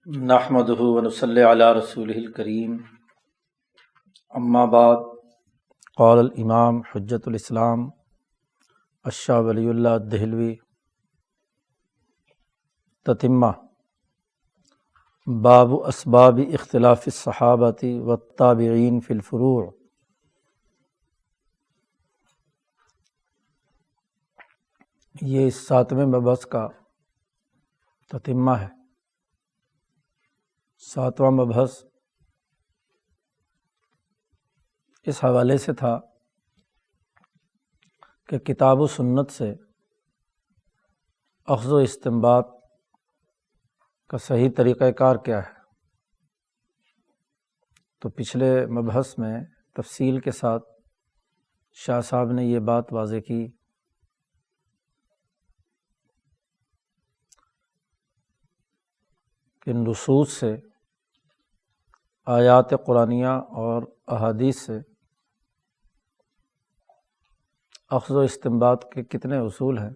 نحمدہ ونصلی علی رسولہ الکریم، اما بعد، قال الامام حجۃ الاسلام الشاہ ولی اللہ دہلوی تتمہ باب اسباب اختلاف الصحابۃ والتابعین فی الفروع۔ یہ اس 7ویں مبحث کا تتمہ ہے۔ 7واں مبحث اس حوالے سے تھا کہ کتاب و سنت سے اخذ و استنباط کا صحیح طریقہ کار کیا ہے۔ تو پچھلے مبحث میں تفصیل کے ساتھ شاہ صاحب نے یہ بات واضح کی کہ نصوص سے، آیات قرآنیہ اور احادیث سے اخذ و استنباط کے کتنے اصول ہیں،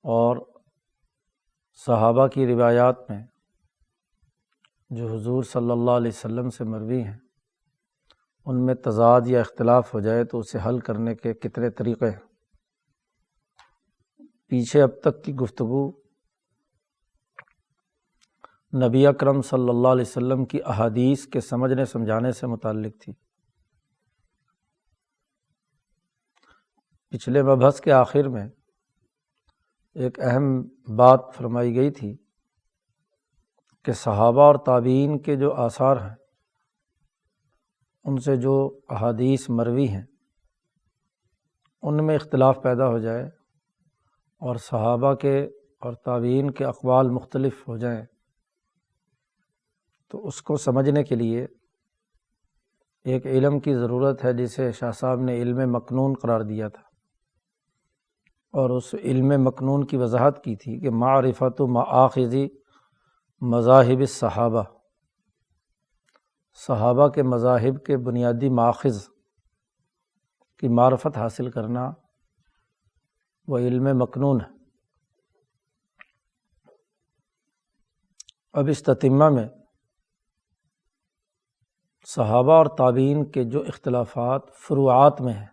اور صحابہ کی روایات میں جو حضور صلی اللہ علیہ وسلم سے مروی ہیں ان میں تضاد یا اختلاف ہو جائے تو اسے حل کرنے کے کتنے طریقے ہیں۔ پیچھے اب تک کی گفتگو نبی اکرم صلی اللہ علیہ وسلم کی احادیث کے سمجھنے سمجھانے سے متعلق تھی۔ پچھلے مبحث کے آخر میں ایک اہم بات فرمائی گئی تھی کہ صحابہ اور تابعین کے جو آثار ہیں ان سے جو احادیث مروی ہیں ان میں اختلاف پیدا ہو جائے اور صحابہ کے اور تابعین کے اقوال مختلف ہو جائیں تو اس کو سمجھنے کے لیے ایک علم کی ضرورت ہے جسے شاہ صاحب نے علم مکنون قرار دیا تھا، اور اس علم مکنون کی وضاحت کی تھی کہ معرفت مآخذ مذاہب الصحابہ، صحابہ کے مذاہب کے بنیادی مآخذ کی معرفت حاصل کرنا وہ علم مکنون ہے۔ اب اس تتمہ میں صحابہ اور تابعین کے جو اختلافات فروعات میں ہیں،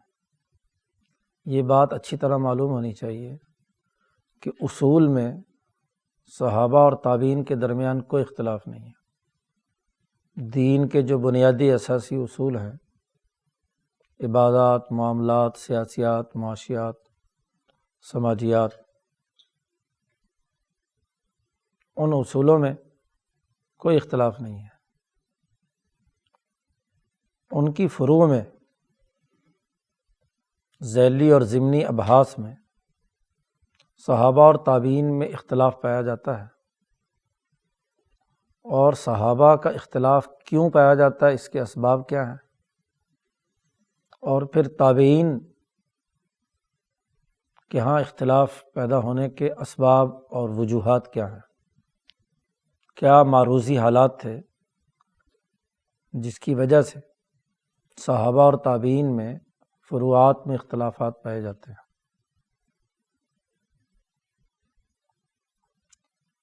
یہ بات اچھی طرح معلوم ہونی چاہیے کہ اصول میں صحابہ اور تابعین کے درمیان کوئی اختلاف نہیں ہے۔ دین کے جو بنیادی اساسی اصول ہیں، عبادات، معاملات، سیاسیات، معاشیات، سماجیات، ان اصولوں میں کوئی اختلاف نہیں ہے۔ ان کی فروع میں، ذیلی اور ضمنی ابحاث میں صحابہ اور تابعین میں اختلاف پایا جاتا ہے، اور صحابہ کا اختلاف کیوں پایا جاتا ہے، اس کے اسباب کیا ہیں، اور پھر تابعین کے ہاں اختلاف پیدا ہونے کے اسباب اور وجوہات کیا ہیں، کیا معروضی حالات تھے جس کی وجہ سے صحابہ اور تابعین میں فروعات میں اختلافات پائے جاتے ہیں۔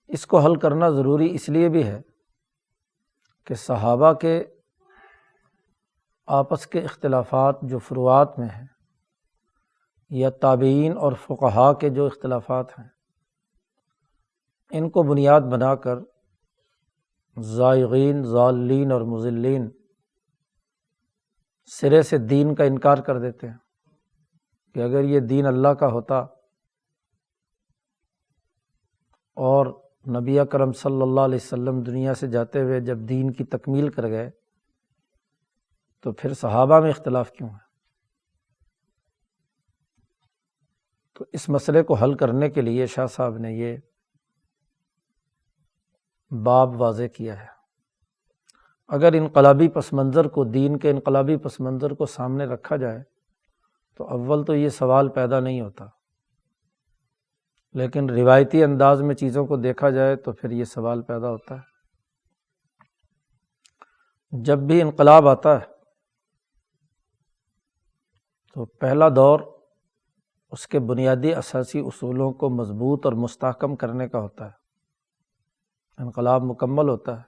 اس کو حل کرنا ضروری اس لیے بھی ہے کہ صحابہ کے آپس کے اختلافات جو فروعات میں ہیں، یا تابعین اور فقہاء کے جو اختلافات ہیں، ان کو بنیاد بنا کر زائغین، ضالین اور مضلین سرے سے دین کا انکار کر دیتے ہیں کہ اگر یہ دین اللہ کا ہوتا اور نبی اکرم صلی اللہ علیہ وسلم دنیا سے جاتے ہوئے جب دین کی تکمیل کر گئے تو پھر صحابہ میں اختلاف کیوں ہے؟ تو اس مسئلے کو حل کرنے کے لیے شاہ صاحب نے یہ باب واضح کیا ہے۔ اگر انقلابی پس منظر کو، دین کے انقلابی پس منظر کو سامنے رکھا جائے تو اول تو یہ سوال پیدا نہیں ہوتا، لیکن روایتی انداز میں چیزوں کو دیکھا جائے تو پھر یہ سوال پیدا ہوتا ہے۔ جب بھی انقلاب آتا ہے تو پہلا دور اس کے بنیادی اساسی اصولوں کو مضبوط اور مستحکم کرنے کا ہوتا ہے۔ انقلاب مکمل ہوتا ہے،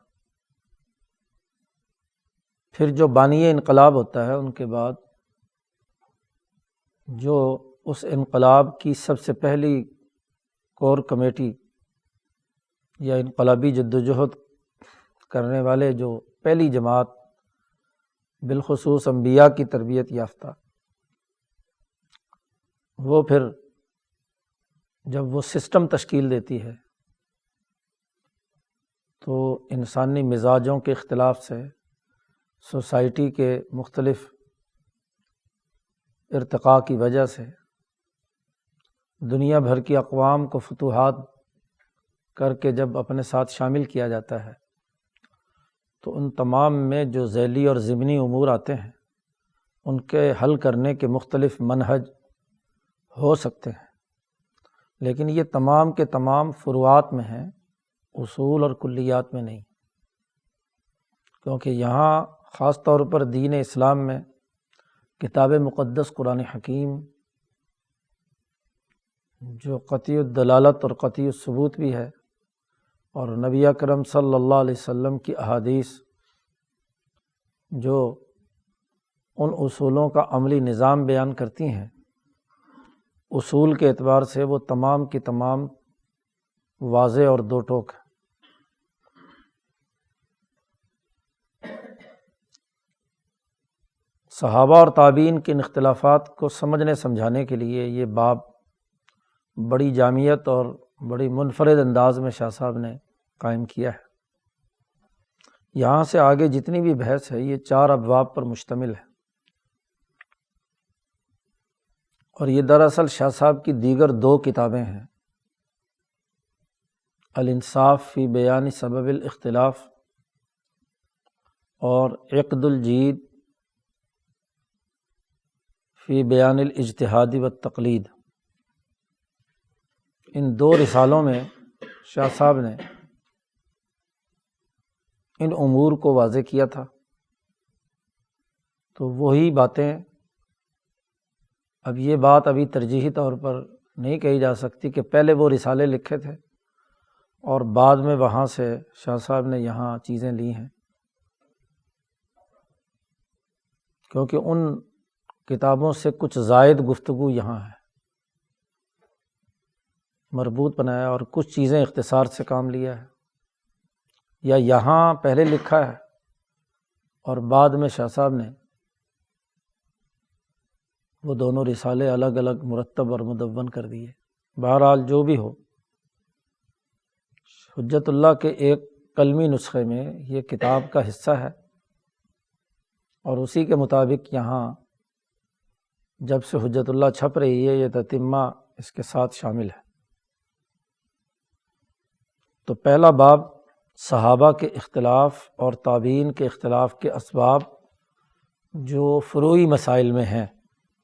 پھر جو بانی انقلاب ہوتا ہے ان کے بعد جو اس انقلاب کی سب سے پہلی کور کمیٹی یا انقلابی جدوجہد کرنے والے جو پہلی جماعت، بالخصوص انبیاء کی تربیت یافتہ، وہ پھر جب وہ سسٹم تشکیل دیتی ہے تو انسانی مزاجوں کے اختلاف سے، سوسائٹی کے مختلف ارتقاء کی وجہ سے دنیا بھر کی اقوام کو فتوحات کر کے جب اپنے ساتھ شامل کیا جاتا ہے تو ان تمام میں جو ذیلی اور ضمنی امور آتے ہیں ان کے حل کرنے کے مختلف منہج ہو سکتے ہیں، لیکن یہ تمام کے تمام فروعات میں ہیں، اصول اور کلیات میں نہیں، کیونکہ یہاں خاص طور پر دین اسلام میں کتاب مقدس قرآن حکیم جو قطعی الدلالت اور قطعی الثبوت بھی ہے، اور نبی اکرم صلی اللہ علیہ وسلم کی احادیث جو ان اصولوں کا عملی نظام بیان کرتی ہیں، اصول کے اعتبار سے وہ تمام کی تمام واضح اور دو ٹوک ہے۔ صحابہ اور تابعین کے ان اختلافات کو سمجھنے سمجھانے کے لیے یہ باب بڑی جامعیت اور بڑی منفرد انداز میں شاہ صاحب نے قائم کیا ہے۔ یہاں سے آگے جتنی بھی بحث ہے یہ 4 ابواب پر مشتمل ہے، اور یہ دراصل شاہ صاحب کی دیگر 2 کتابیں ہیں، الانصاف فی بیان سبب الاختلاف اور عقد الجید فی بیان الاجتہاد والتقلید۔ ان 2 رسالوں میں شاہ صاحب نے ان امور کو واضح کیا تھا، تو وہی باتیں اب یہ بات ابھی ترجیحی طور پر نہیں کہی جا سکتی کہ پہلے وہ رسالے لکھے تھے اور بعد میں وہاں سے شاہ صاحب نے یہاں چیزیں لی ہیں، کیونکہ ان کتابوں سے کچھ زائد گفتگو یہاں ہے، مربوط بنایا، اور کچھ چیزیں اختصار سے کام لیا ہے، یا یہاں پہلے لکھا ہے اور بعد میں شاہ صاحب نے وہ دونوں رسالے الگ الگ مرتب اور مدون کر دیے۔ بہرحال جو بھی ہو، حجت اللہ کے ایک قلمی نسخے میں یہ کتاب کا حصہ ہے، اور اسی کے مطابق یہاں جب سے حجت اللہ چھپ رہی ہے یہ تتمہ اس کے ساتھ شامل ہے۔ تو پہلا باب صحابہ کے اختلاف اور تابعین کے اختلاف کے اسباب جو فروعی مسائل میں ہیں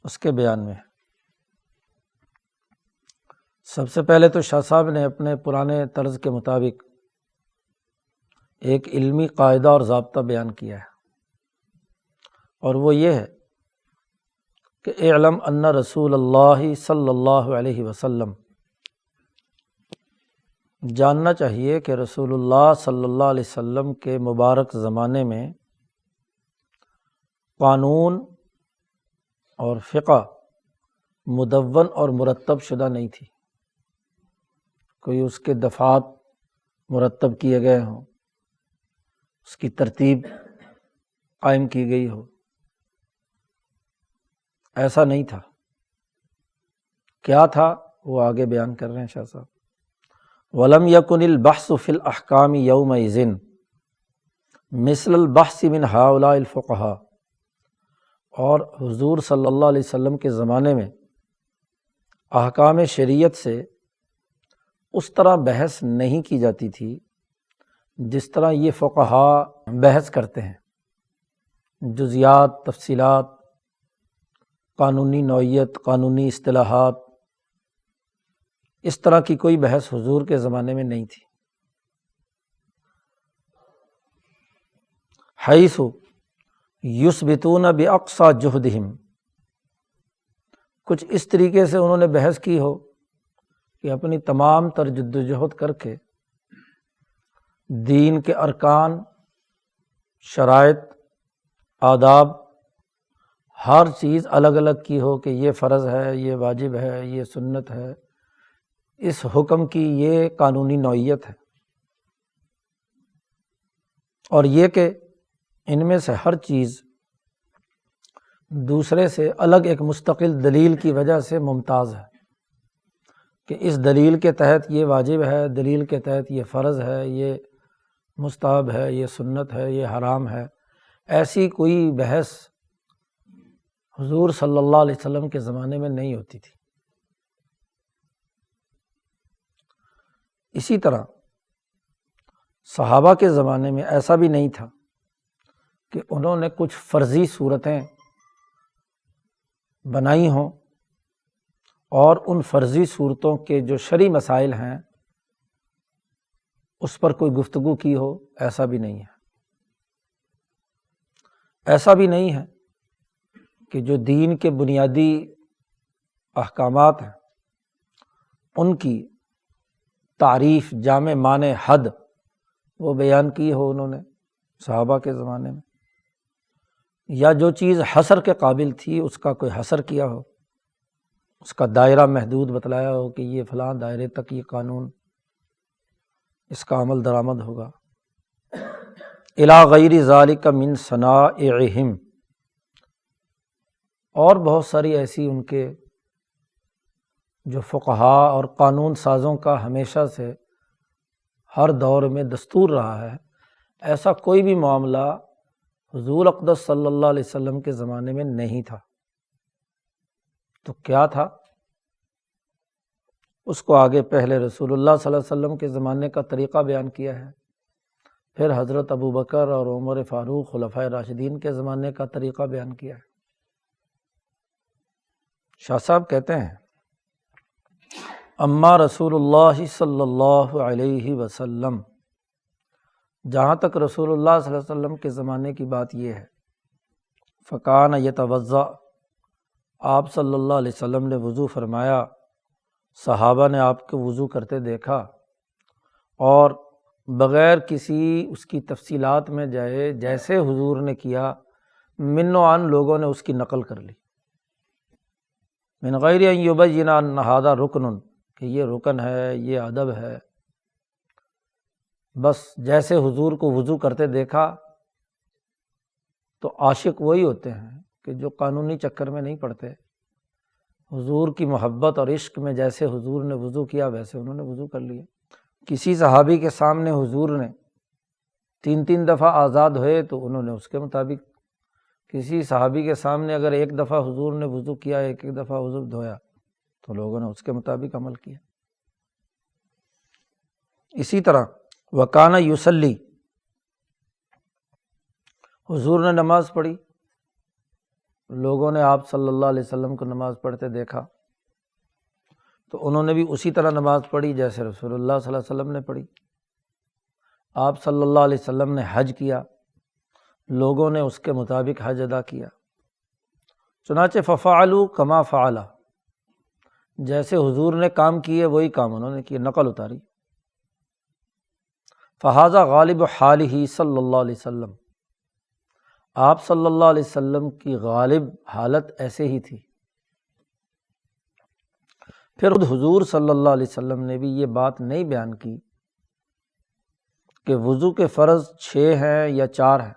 اس کے بیان میں ہے۔ سب سے پہلے تو شاہ صاحب نے اپنے پرانے طرز کے مطابق ایک علمی قاعدہ اور ضابطہ بیان کیا ہے، اور وہ یہ ہے کہ اعلم ان رسول اللہ صلی اللہ علیہ وسلم، جاننا چاہیے کہ رسول اللہ صلی اللہ علیہ وسلم کے مبارک زمانے میں قانون اور فقہ مدون اور مرتب شدہ نہیں تھی، کوئی اس کے دفعات مرتب کیے گئے ہوں، اس کی ترتیب قائم کی گئی ہو، ایسا نہیں تھا۔ کیا تھا وہ آگے بیان کر رہے ہیں شاہ صاحب۔ وَلَمْ يَكُنِ الْبَحْثُ فِي الْأَحْكَامِ يَوْمَئِذٍ مِثْلَ الْبَحْثِ مِنْ هَؤُلَاءِ الْفُقَهَاءِ، اور حضور صلی اللہ علیہ وسلم کے زمانے میں احکام شریعت سے اس طرح بحث نہیں کی جاتی تھی جس طرح یہ فقہاء بحث کرتے ہیں، جزیات، تفصیلات، قانونی نوعیت، قانونی اصطلاحات، اس طرح کی کوئی بحث حضور کے زمانے میں نہیں تھی۔ حیث یثبتون باقصی جہدہم، کچھ اس طریقے سے انہوں نے بحث کی ہو کہ اپنی تمام تر جدوجہد کر کے دین کے ارکان، شرائط، آداب، ہر چیز الگ الگ کی ہو کہ یہ فرض ہے، یہ واجب ہے، یہ سنت ہے، اس حکم کی یہ قانونی نوعیت ہے، اور یہ کہ ان میں سے ہر چیز دوسرے سے الگ ایک مستقل دلیل کی وجہ سے ممتاز ہے، کہ اس دلیل کے تحت یہ واجب ہے، دلیل کے تحت یہ فرض ہے، یہ مستحب ہے، یہ سنت ہے، یہ حرام ہے۔ ایسی کوئی بحث حضور صلی اللہ علیہ وسلم کے زمانے میں نہیں ہوتی تھی۔ اسی طرح صحابہ کے زمانے میں ایسا بھی نہیں تھا کہ انہوں نے کچھ فرضی صورتیں بنائی ہوں اور ان فرضی صورتوں کے جو شرعی مسائل ہیں اس پر کوئی گفتگو کی ہو، ایسا بھی نہیں ہے۔ ایسا بھی نہیں ہے کہ جو دین کے بنیادی احکامات ہیں ان کی تعریف، جامع معنی، حد وہ بیان کی ہو انہوں نے صحابہ کے زمانے میں، یا جو چیز حصر کے قابل تھی اس کا کوئی حصر کیا ہو، اس کا دائرہ محدود بتلایا ہو کہ یہ فلاں دائرے تک یہ قانون، اس کا عمل درآمد ہوگا۔ الی غیر ذالک من صنائعہم، اور بہت ساری ایسی ان کے جو فقہاء اور قانون سازوں کا ہمیشہ سے ہر دور میں دستور رہا ہے، ایسا کوئی بھی معاملہ حضور اقدس صلی اللہ علیہ وسلم کے زمانے میں نہیں تھا۔ تو کیا تھا؟ اس کو آگے پہلے رسول اللہ صلی اللہ علیہ وسلم کے زمانے کا طریقہ بیان کیا ہے، پھر حضرت ابوبکر اور عمر فاروق خلفائے راشدین کے زمانے کا طریقہ بیان کیا ہے۔ شاہ صاحب کہتے ہیں اما رسول اللہ صلی اللہ علیہ وسلم، جہاں تک رسول اللہ صلی اللہ علیہ وسلم کے زمانے کی بات یہ ہے، فکان یتوضا، آپ صلی اللہ علیہ وسلم نے وضو فرمایا، صحابہ نے آپ کو وضو کرتے دیکھا، اور بغیر کسی اس کی تفصیلات میں جائے جیسے حضور نے کیا، من و عن لوگوں نے اس کی نقل کر لی، من غیر ان یبین ان ھذا رکن، کہ یہ رکن ہے، یہ ادب ہے، بس جیسے حضور کو وضو کرتے دیکھا۔ تو عاشق وہی ہوتے ہیں کہ جو قانونی چکر میں نہیں پڑتے، حضور کی محبت اور عشق میں جیسے حضور نے وضو کیا ویسے انہوں نے وضو کر لیا۔ کسی صحابی کے سامنے حضور نے 3 دفعہ آزاد ہوئے تو انہوں نے اس کے مطابق، کسی صحابی کے سامنے اگر 1 دفعہ حضور نے وضو کیا، 1 دفعہ وضو دھویا، تو لوگوں نے اس کے مطابق عمل کیا۔ اسی طرح وکان یصلی، حضور نے نماز پڑھی، لوگوں نے آپ صلی اللہ علیہ وسلم کو نماز پڑھتے دیکھا تو انہوں نے بھی اسی طرح نماز پڑھی جیسے رسول اللہ صلی اللہ علیہ وسلم نے پڑھی۔ آپ صلی اللہ علیہ وسلم نے حج کیا، لوگوں نے اس کے مطابق حج ادا کیا۔ چنانچہ ففعلوا کما فعل، جیسے حضور نے کام کیے وہی کام انہوں نے کیے، نقل اتاری۔ فہذا غالب حالہ صلی اللہ علیہ وسلم، آپ صلی اللہ علیہ وسلم کی غالب حالت ایسے ہی تھی۔ پھر خود حضور صلی اللہ علیہ وسلم نے بھی یہ بات نہیں بیان کی کہ وضو کے فرض 6 ہیں یا 4 ہیں،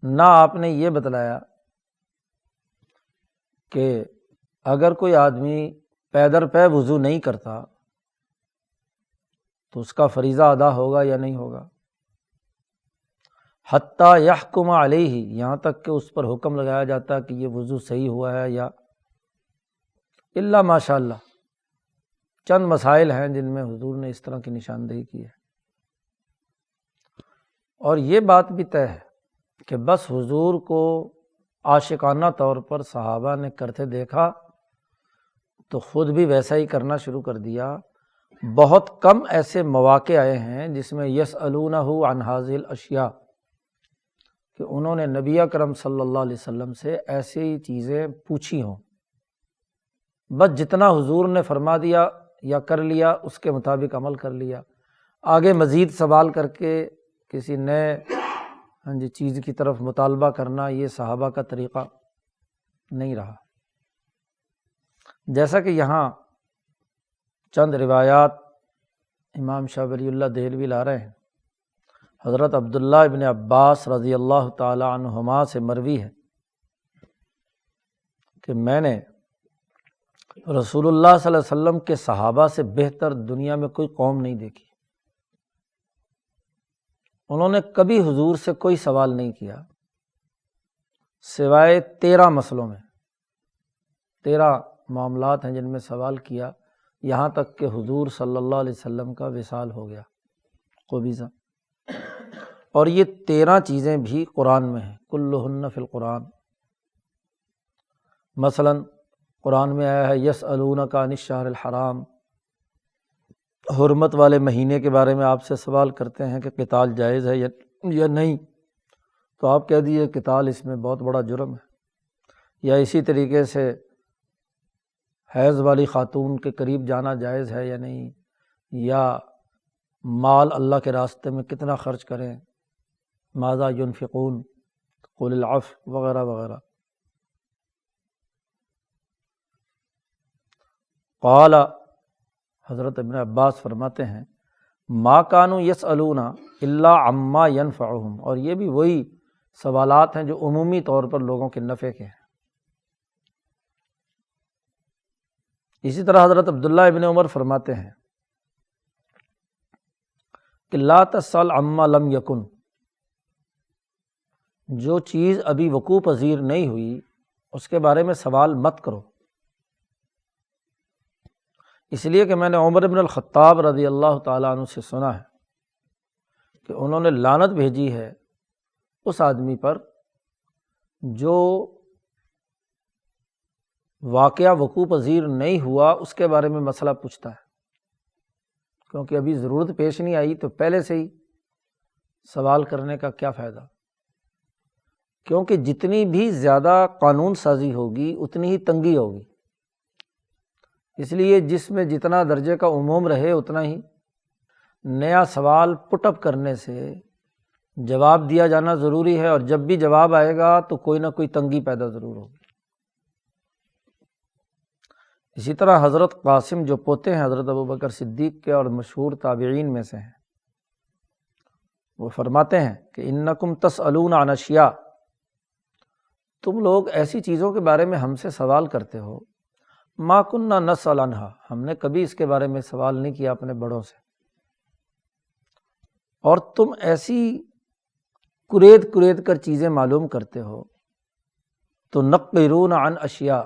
نہ آپ نے یہ بتلایا کہ اگر کوئی آدمی پے در پے وضو نہیں کرتا تو اس کا فریضہ ادا ہوگا یا نہیں ہوگا، حتیٰ یحکم علیہ، یہاں تک کہ اس پر حکم لگایا جاتا کہ یہ وضو صحیح ہوا ہے یا، الا ماشاء اللہ، چند مسائل ہیں جن میں حضور نے اس طرح کی نشاندہی کی ہے۔ اور یہ بات بھی طے ہے کہ بس حضور کو عاشقانہ طور پر صحابہ نے کرتے دیکھا تو خود بھی ویسا ہی کرنا شروع کر دیا۔ بہت کم ایسے مواقع آئے ہیں جس میں یسألونہ عن ھذہ الاشیاء، کہ انہوں نے نبی اکرم صلی اللہ علیہ وسلم سے ایسی چیزیں پوچھی ہوں، بس جتنا حضور نے فرما دیا یا کر لیا اس کے مطابق عمل کر لیا، آگے مزید سوال کر کے کسی نئے چیز کی طرف مطالبہ کرنا یہ صحابہ کا طریقہ نہیں رہا۔ جیسا کہ یہاں چند روایات امام شاہ ولی اللہ دہلوی لا رہے ہیں، حضرت عبداللہ ابن عباس رضی اللہ تعالی عنہما سے مروی ہے کہ میں نے رسول اللہ صلی اللہ علیہ وسلم کے صحابہ سے بہتر دنیا میں کوئی قوم نہیں دیکھی۔ انہوں نے کبھی حضور سے کوئی سوال نہیں کیا سوائے 13 مسئلوں میں، 13 معاملات ہیں جن میں سوال کیا، یہاں تک کہ حضور صلی اللہ علیہ وسلم کا وصال ہو گیا قبیضہ۔ اور یہ 13 چیزیں بھی قرآن میں ہیں، کلہن فی القرآن۔ مثلا قرآن میں آیا ہے یسألونک عن الشہر الحرام، حرمت والے مہینے کے بارے میں آپ سے سوال کرتے ہیں کہ قتال جائز ہے یا نہیں، تو آپ کہہ دیجئے قتال اس میں بہت بڑا جرم ہے۔ یا اسی طریقے سے حیض والی خاتون کے قریب جانا جائز ہے یا نہیں، یا مال اللہ کے راستے میں کتنا خرچ کریں، ماذا ينفقون قل العفو وغیرہ وغیرہ۔ قال حضرت ابن عباس فرماتے ہیں ما کانوا یسألون الا عما ینفعہم، اور یہ بھی وہی سوالات ہیں جو عمومی طور پر لوگوں کے نفع کے ہیں۔ اسی طرح حضرت عبداللہ ابن عمر فرماتے ہیں کہ لا تسأل عما لم یکن، جو چیز ابھی وقوع پذیر نہیں ہوئی اس کے بارے میں سوال مت کرو، اس لیے کہ میں نے عمر بن الخطاب رضی اللہ تعالیٰ عنہ سے سنا ہے کہ انہوں نے لعنت بھیجی ہے اس آدمی پر جو واقعہ وقوع پذیر نہیں ہوا اس کے بارے میں مسئلہ پوچھتا ہے، کیونکہ ابھی ضرورت پیش نہیں آئی تو پہلے سے ہی سوال کرنے کا کیا فائدہ، کیونکہ جتنی بھی زیادہ قانون سازی ہوگی اتنی ہی تنگی ہوگی، اس لیے جس میں جتنا درجے کا عموم رہے اتنا ہی نیا سوال پٹ اپ کرنے سے جواب دیا جانا ضروری ہے، اور جب بھی جواب آئے گا تو کوئی نہ کوئی تنگی پیدا ضرور ہوگی۔ اسی طرح حضرت قاسم جو پوتے ہیں حضرت ابوبکر صدیق کے اور مشہور تابعین میں سے ہیں، وہ فرماتے ہیں کہ انکم تسألون عن اشیاء، تم لوگ ایسی چیزوں کے بارے میں ہم سے سوال کرتے ہو ما کننا نسأل عنہا، ہم نے کبھی اس کے بارے میں سوال نہیں کیا اپنے بڑوں سے، اور تم ایسی کرید کر چیزیں معلوم کرتے ہو، تو نقرون عن اشیاء،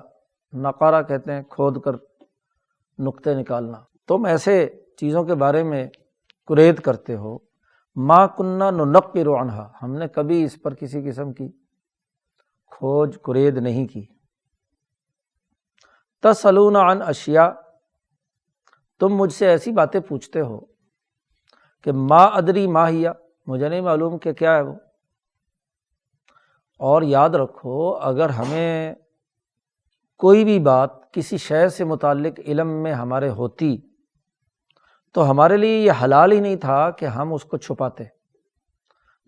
نقارہ کہتے ہیں کھود کر نقطے نکالنا، تم ایسے چیزوں کے بارے میں کرید کرتے ہو ما کننا ننقر عنہا، ہم نے کبھی اس پر کسی قسم کی کھوج کرید نہیں کی۔ تسألون عن اشیاء، تم مجھ سے ایسی باتیں پوچھتے ہو کہ ما ادری ما ہی، مجھے نہیں معلوم کہ کیا ہے وہ۔ اور یاد رکھو اگر ہمیں کوئی بھی بات کسی شے سے متعلق علم میں ہمارے ہوتی تو ہمارے لیے یہ حلال ہی نہیں تھا کہ ہم اس کو چھپاتے،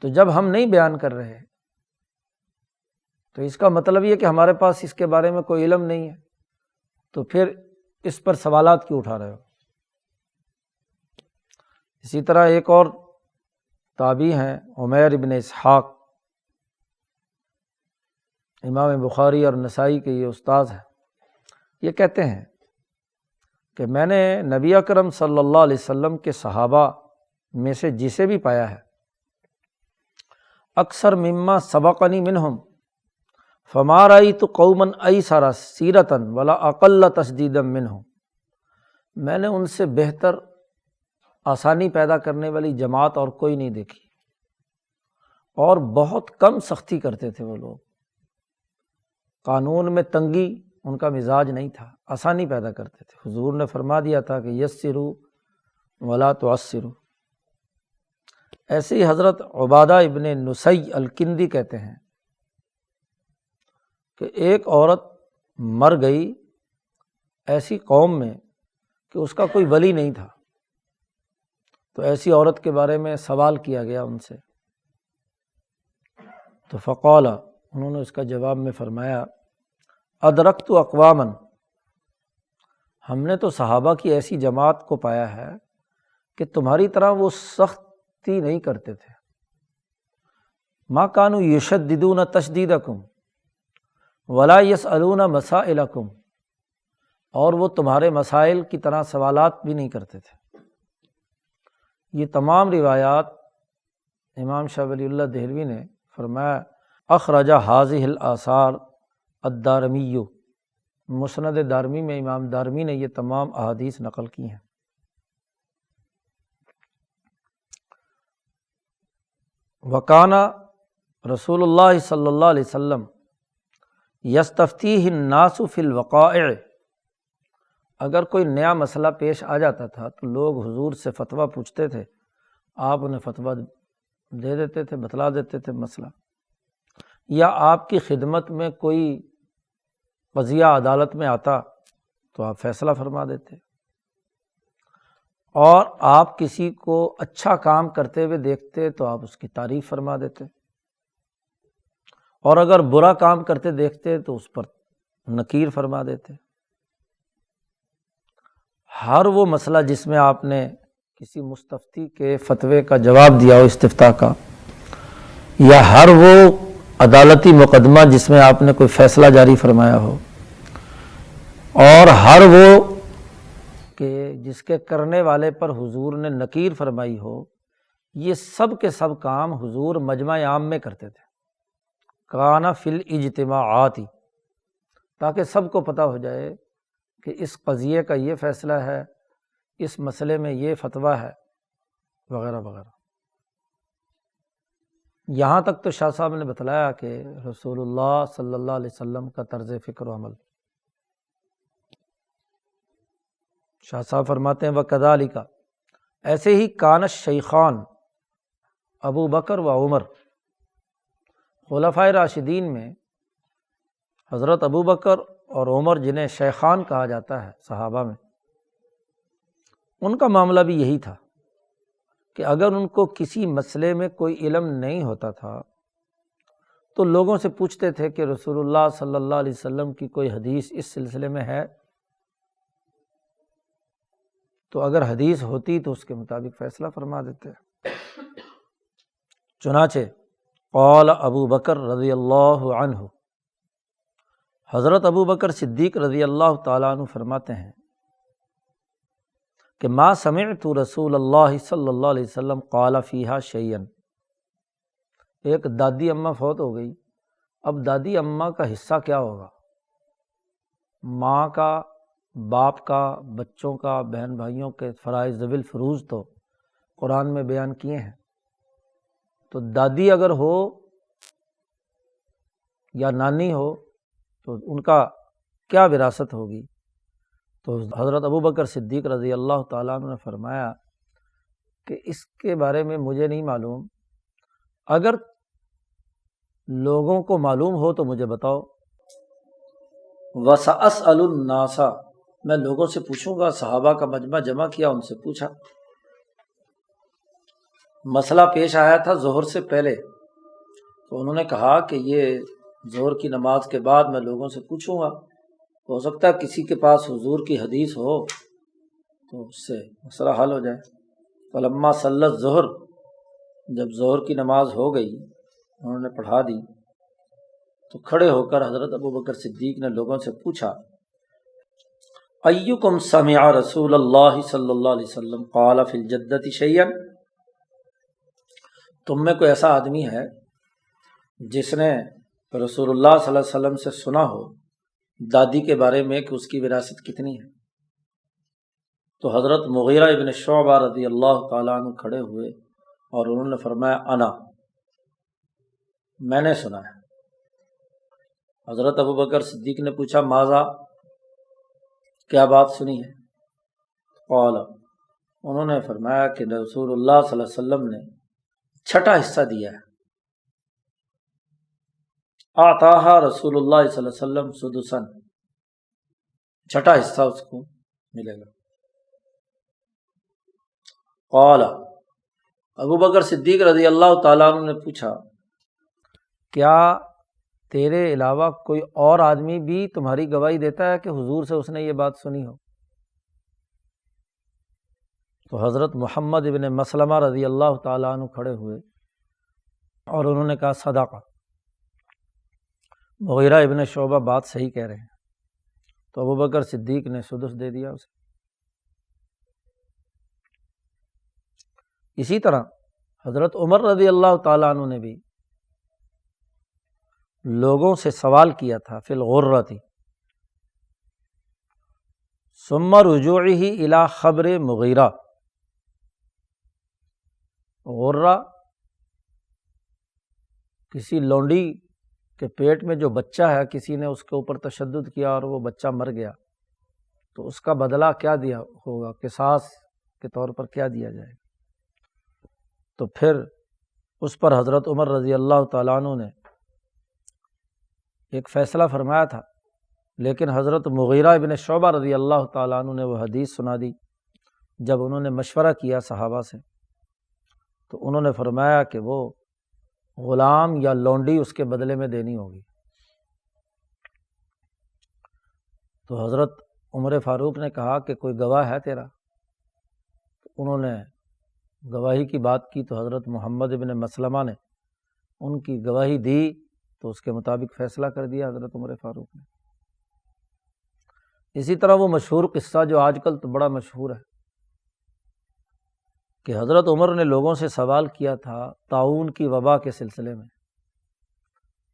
تو جب ہم نہیں بیان کر رہے تو اس کا مطلب یہ کہ ہمارے پاس اس کے بارے میں کوئی علم نہیں ہے، تو پھر اس پر سوالات کیوں اٹھا رہے ہو۔ اسی طرح ایک اور تابعی ہیں عمیر ابن اسحاق، امام بخاری اور نسائی کے یہ استاذ ہیں، یہ کہتے ہیں کہ میں نے نبی اکرم صلی اللہ علیہ وسلم کے صحابہ میں سے جسے بھی پایا ہے اکثر مما سبقنی منہم فما رأیت قوما ایسر سیرۃ ولا اقل تشدیدا منہم، میں نے ان سے بہتر آسانی پیدا کرنے والی جماعت اور کوئی نہیں دیکھی، اور بہت کم سختی کرتے تھے وہ لوگ، قانون میں تنگی ان کا مزاج نہیں تھا، آسانی پیدا کرتے تھے۔ حضور نے فرما دیا تھا کہ یسروا ولا تعسروا۔ ایسے ہی حضرت عبادہ ابن نسی الکندی کہتے ہیں کہ ایک عورت مر گئی ایسی قوم میں کہ اس کا کوئی ولی نہیں تھا، تو ایسی عورت کے بارے میں سوال کیا گیا ان سے، تو فقال، انہوں نے اس کا جواب میں فرمایا، ادرکت اقواما، ہم نے تو صحابہ کی ایسی جماعت کو پایا ہے کہ تمہاری طرح وہ سختی نہیں کرتے تھے، ما کانوا یشددون تشدیدکم ولا یسألون مسائلکم، اور وہ تمہارے مسائل کی طرح سوالات بھی نہیں کرتے تھے۔ یہ تمام روایات امام شاہ ولی اللہ دہلوی نے فرمایا اخرج ہذہ الآثار الدارمی، مسند دارمی میں امام دارمی نے یہ تمام احادیث نقل کی ہیں۔ وکان رسول اللہ صلی اللہ علیہ وسلم یستفتیہ الناس فی الوقائع، اگر کوئی نیا مسئلہ پیش آ جاتا تھا تو لوگ حضور سے فتویٰ پوچھتے تھے، آپ انہیں فتویٰ دے دیتے تھے، بتلا دیتے تھے مسئلہ، یا آپ کی خدمت میں کوئی قضیہ عدالت میں آتا تو آپ فیصلہ فرما دیتے، اور آپ کسی کو اچھا کام کرتے ہوئے دیکھتے تو آپ اس کی تعریف فرما دیتے، اور اگر برا کام کرتے دیکھتے تو اس پر نکیر فرما دیتے۔ ہر وہ مسئلہ جس میں آپ نے کسی مستفتی کے فتوے کا جواب دیا ہو، استفتاء کا، یا ہر وہ عدالتی مقدمہ جس میں آپ نے کوئی فیصلہ جاری فرمایا ہو، اور ہر وہ کہ جس کے کرنے والے پر حضور نے نکیر فرمائی ہو، یہ سب کے سب کام حضور مجمع عام میں کرتے تھے، کانا فی الاجتماعات، تاکہ سب کو پتہ ہو جائے کہ اس قضیے کا یہ فیصلہ ہے، اس مسئلے میں یہ فتویٰ ہے، وغیرہ وغیرہ۔ یہاں تک تو شاہ صاحب نے بتلایا کہ رسول اللہ صلی اللہ علیہ وسلم کا طرز فکر و عمل۔ شاہ صاحب فرماتے ہیں وَكَذَلِكَ، ایسے ہی کان الشیخان ابو بکر و عمر، خلفائے راشدین میں حضرت ابو بکر اور عمر جنہیں شیخان کہا جاتا ہے صحابہ میں، ان کا معاملہ بھی یہی تھا کہ اگر ان کو کسی مسئلے میں کوئی علم نہیں ہوتا تھا تو لوگوں سے پوچھتے تھے کہ رسول اللہ صلی اللہ علیہ وسلم کی کوئی حدیث اس سلسلے میں ہے، تو اگر حدیث ہوتی تو اس کے مطابق فیصلہ فرما دیتے۔ چنانچہ قال ابو بکر رضی اللہ عنہ، حضرت ابو بکر صدیق رضی اللہ تعالیٰ عنہ فرماتے ہیں کہ ما سمعت رسول اللہ صلی اللہ علیہ وسلم قال فیہا شیئا، ایک دادی اماں فوت ہو گئی، اب دادی اماں کا حصہ کیا ہوگا؟ ماں کا، باپ کا، بچوں کا، بہن بھائیوں کے فرائض ذوی الفروض تو قرآن میں بیان کیے ہیں، تو دادی اگر ہو یا نانی ہو تو ان کا کیا وراثت ہوگی؟ تو حضرت ابو بکر صدیق رضی اللہ تعالیٰ عنہ نے فرمایا کہ اس کے بارے میں مجھے نہیں معلوم، اگر لوگوں کو معلوم ہو تو مجھے بتاؤ۔ وَسَأَسْأَلُ النَّاسَ، میں لوگوں سے پوچھوں گا، صحابہ کا مجمع جمع کیا، ان سے پوچھا۔ مسئلہ پیش آیا تھا ظہر سے پہلے، تو انہوں نے کہا کہ یہ ظہر کی نماز کے بعد میں لوگوں سے پوچھوں گا، ہو سکتا ہے کسی کے پاس حضور کی حدیث ہو تو اس سے مسئلہ حل ہو جائے۔ فلما صلی الظہر، جب ظہر کی نماز ہو گئی، انہوں نے پڑھا دی، تو کھڑے ہو کر حضرت ابو بکر صدیق نے لوگوں سے پوچھا، ایکم سمع رسول اللہ صلی اللہ علیہ وسلم قال فی الجدۃ شیئا، تم میں کوئی ایسا آدمی ہے جس نے رسول اللہ صلی اللہ علیہ وسلم سے سنا ہو دادی کے بارے میں کہ اس کی وراثت کتنی ہے؟ تو حضرت مغیرہ ابن شعبہ رضی اللہ تعالیٰ عنہ کھڑے ہوئے اور انہوں نے فرمایا انا، میں نے سنا ہے۔ حضرت ابو بکر صدیق نے پوچھا ماذا، کیا بات سنی ہے؟ قال، انہوں نے فرمایا کہ رسول اللہ صلی اللہ علیہ وسلم نے چھٹا حصہ دیا ہے، آتاہا رسول اللہ صلی اللہ علیہ وسلم سدسن، چھٹا حصہ اس کو ملے گا۔ قال، ابو بکر صدیق رضی اللہ تعالیٰ عنہ نے پوچھا، کیا تیرے علاوہ کوئی اور آدمی بھی تمہاری گواہی دیتا ہے کہ حضور سے اس نے یہ بات سنی ہو؟ تو حضرت محمد ابن مسلمہ رضی اللہ تعالیٰ عنہ کھڑے ہوئے اور انہوں نے کہا صدقہ، مغیرہ ابن شعبہ بات صحیح کہہ رہے ہیں۔ تو ابو بکر صدیق نے سدس دے دیا اسے۔ اسی طرح حضرت عمر رضی اللہ تعالیٰ عنہ نے بھی لوگوں سے سوال کیا تھا فی الغرۃ ثم رجوعہ الی خبر مغیرہ۔ غرہ کسی لونڈی کے پیٹ میں جو بچہ ہے، کسی نے اس کے اوپر تشدد کیا اور وہ بچہ مر گیا، تو اس کا بدلہ کیا دیا ہوگا، قصاص کے طور پر کیا دیا جائے گا۔ تو پھر اس پر حضرت عمر رضی اللہ تعالیٰ عنہ نے ایک فیصلہ فرمایا تھا، لیکن حضرت مغیرہ ابن شعبہ رضی اللہ تعالیٰ عنہ نے وہ حدیث سنا دی۔ جب انہوں نے مشورہ کیا صحابہ سے، تو انہوں نے فرمایا کہ وہ غلام یا لونڈی اس کے بدلے میں دینی ہوگی۔ تو حضرت عمر فاروق نے کہا کہ کوئی گواہ ہے تیرا؟ انہوں نے گواہی کی بات کی، تو حضرت محمد ابن مسلمہ نے ان کی گواہی دی، تو اس کے مطابق فیصلہ کر دیا حضرت عمر فاروق نے۔ اسی طرح وہ مشہور قصہ جو آج کل تو بڑا مشہور ہے کہ حضرت عمر نے لوگوں سے سوال کیا تھا طاعون کی وبا کے سلسلے میں۔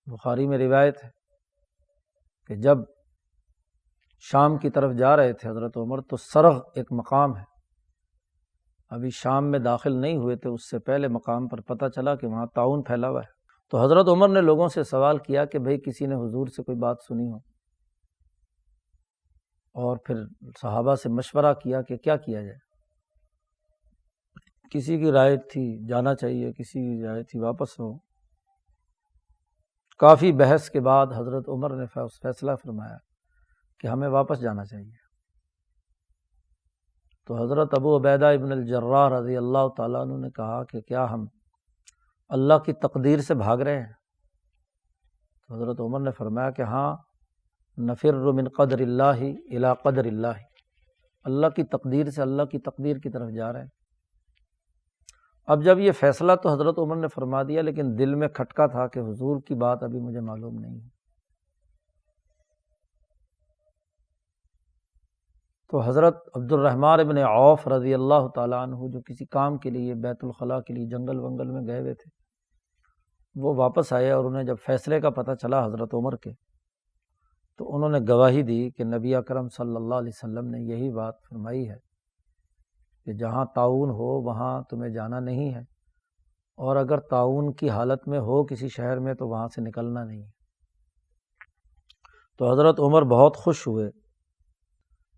بخاری میں روایت ہے کہ جب شام کی طرف جا رہے تھے حضرت عمر، تو سرغ ایک مقام ہے، ابھی شام میں داخل نہیں ہوئے تھے، اس سے پہلے مقام پر پتہ چلا کہ وہاں طاعون پھیلا ہوا ہے۔ تو حضرت عمر نے لوگوں سے سوال کیا کہ بھئی کسی نے حضور سے کوئی بات سنی ہو، اور پھر صحابہ سے مشورہ کیا کہ کیا کیا جائے۔ کسی کی رائے تھی جانا چاہیے، کسی کی رائے تھی واپس ہو۔ کافی بحث کے بعد حضرت عمر نے فیصلہ فرمایا کہ ہمیں واپس جانا چاہیے۔ تو حضرت ابو عبیدہ ابن الجراح رضی اللہ تعالیٰ عنہ نے کہا کہ کیا ہم اللہ کی تقدیر سے بھاگ رہے ہیں؟ تو حضرت عمر نے فرمایا کہ ہاں، نفر من قدر اللہ الی قدر اللہ، اللہ کی تقدیر سے اللہ کی تقدیر کی طرف جا رہے ہیں۔ اب جب یہ فیصلہ تو حضرت عمر نے فرما دیا، لیکن دل میں کھٹکا تھا کہ حضور کی بات ابھی مجھے معلوم نہیں ہے۔ تو حضرت عبد الرحمن ابن عوف رضی اللہ تعالیٰ عنہ جو کسی کام کے لیے بیت الخلاء کے لیے جنگل ونگل میں گئے ہوئے تھے، وہ واپس آئے اور انہیں جب فیصلے کا پتہ چلا حضرت عمر کے، تو انہوں نے گواہی دی کہ نبی اکرم صلی اللہ علیہ وسلم نے یہی بات فرمائی ہے کہ جہاں طاعون ہو وہاں تمہیں جانا نہیں ہے، اور اگر طاعون کی حالت میں ہو کسی شہر میں تو وہاں سے نکلنا نہیں ہے۔ تو حضرت عمر بہت خوش ہوئے۔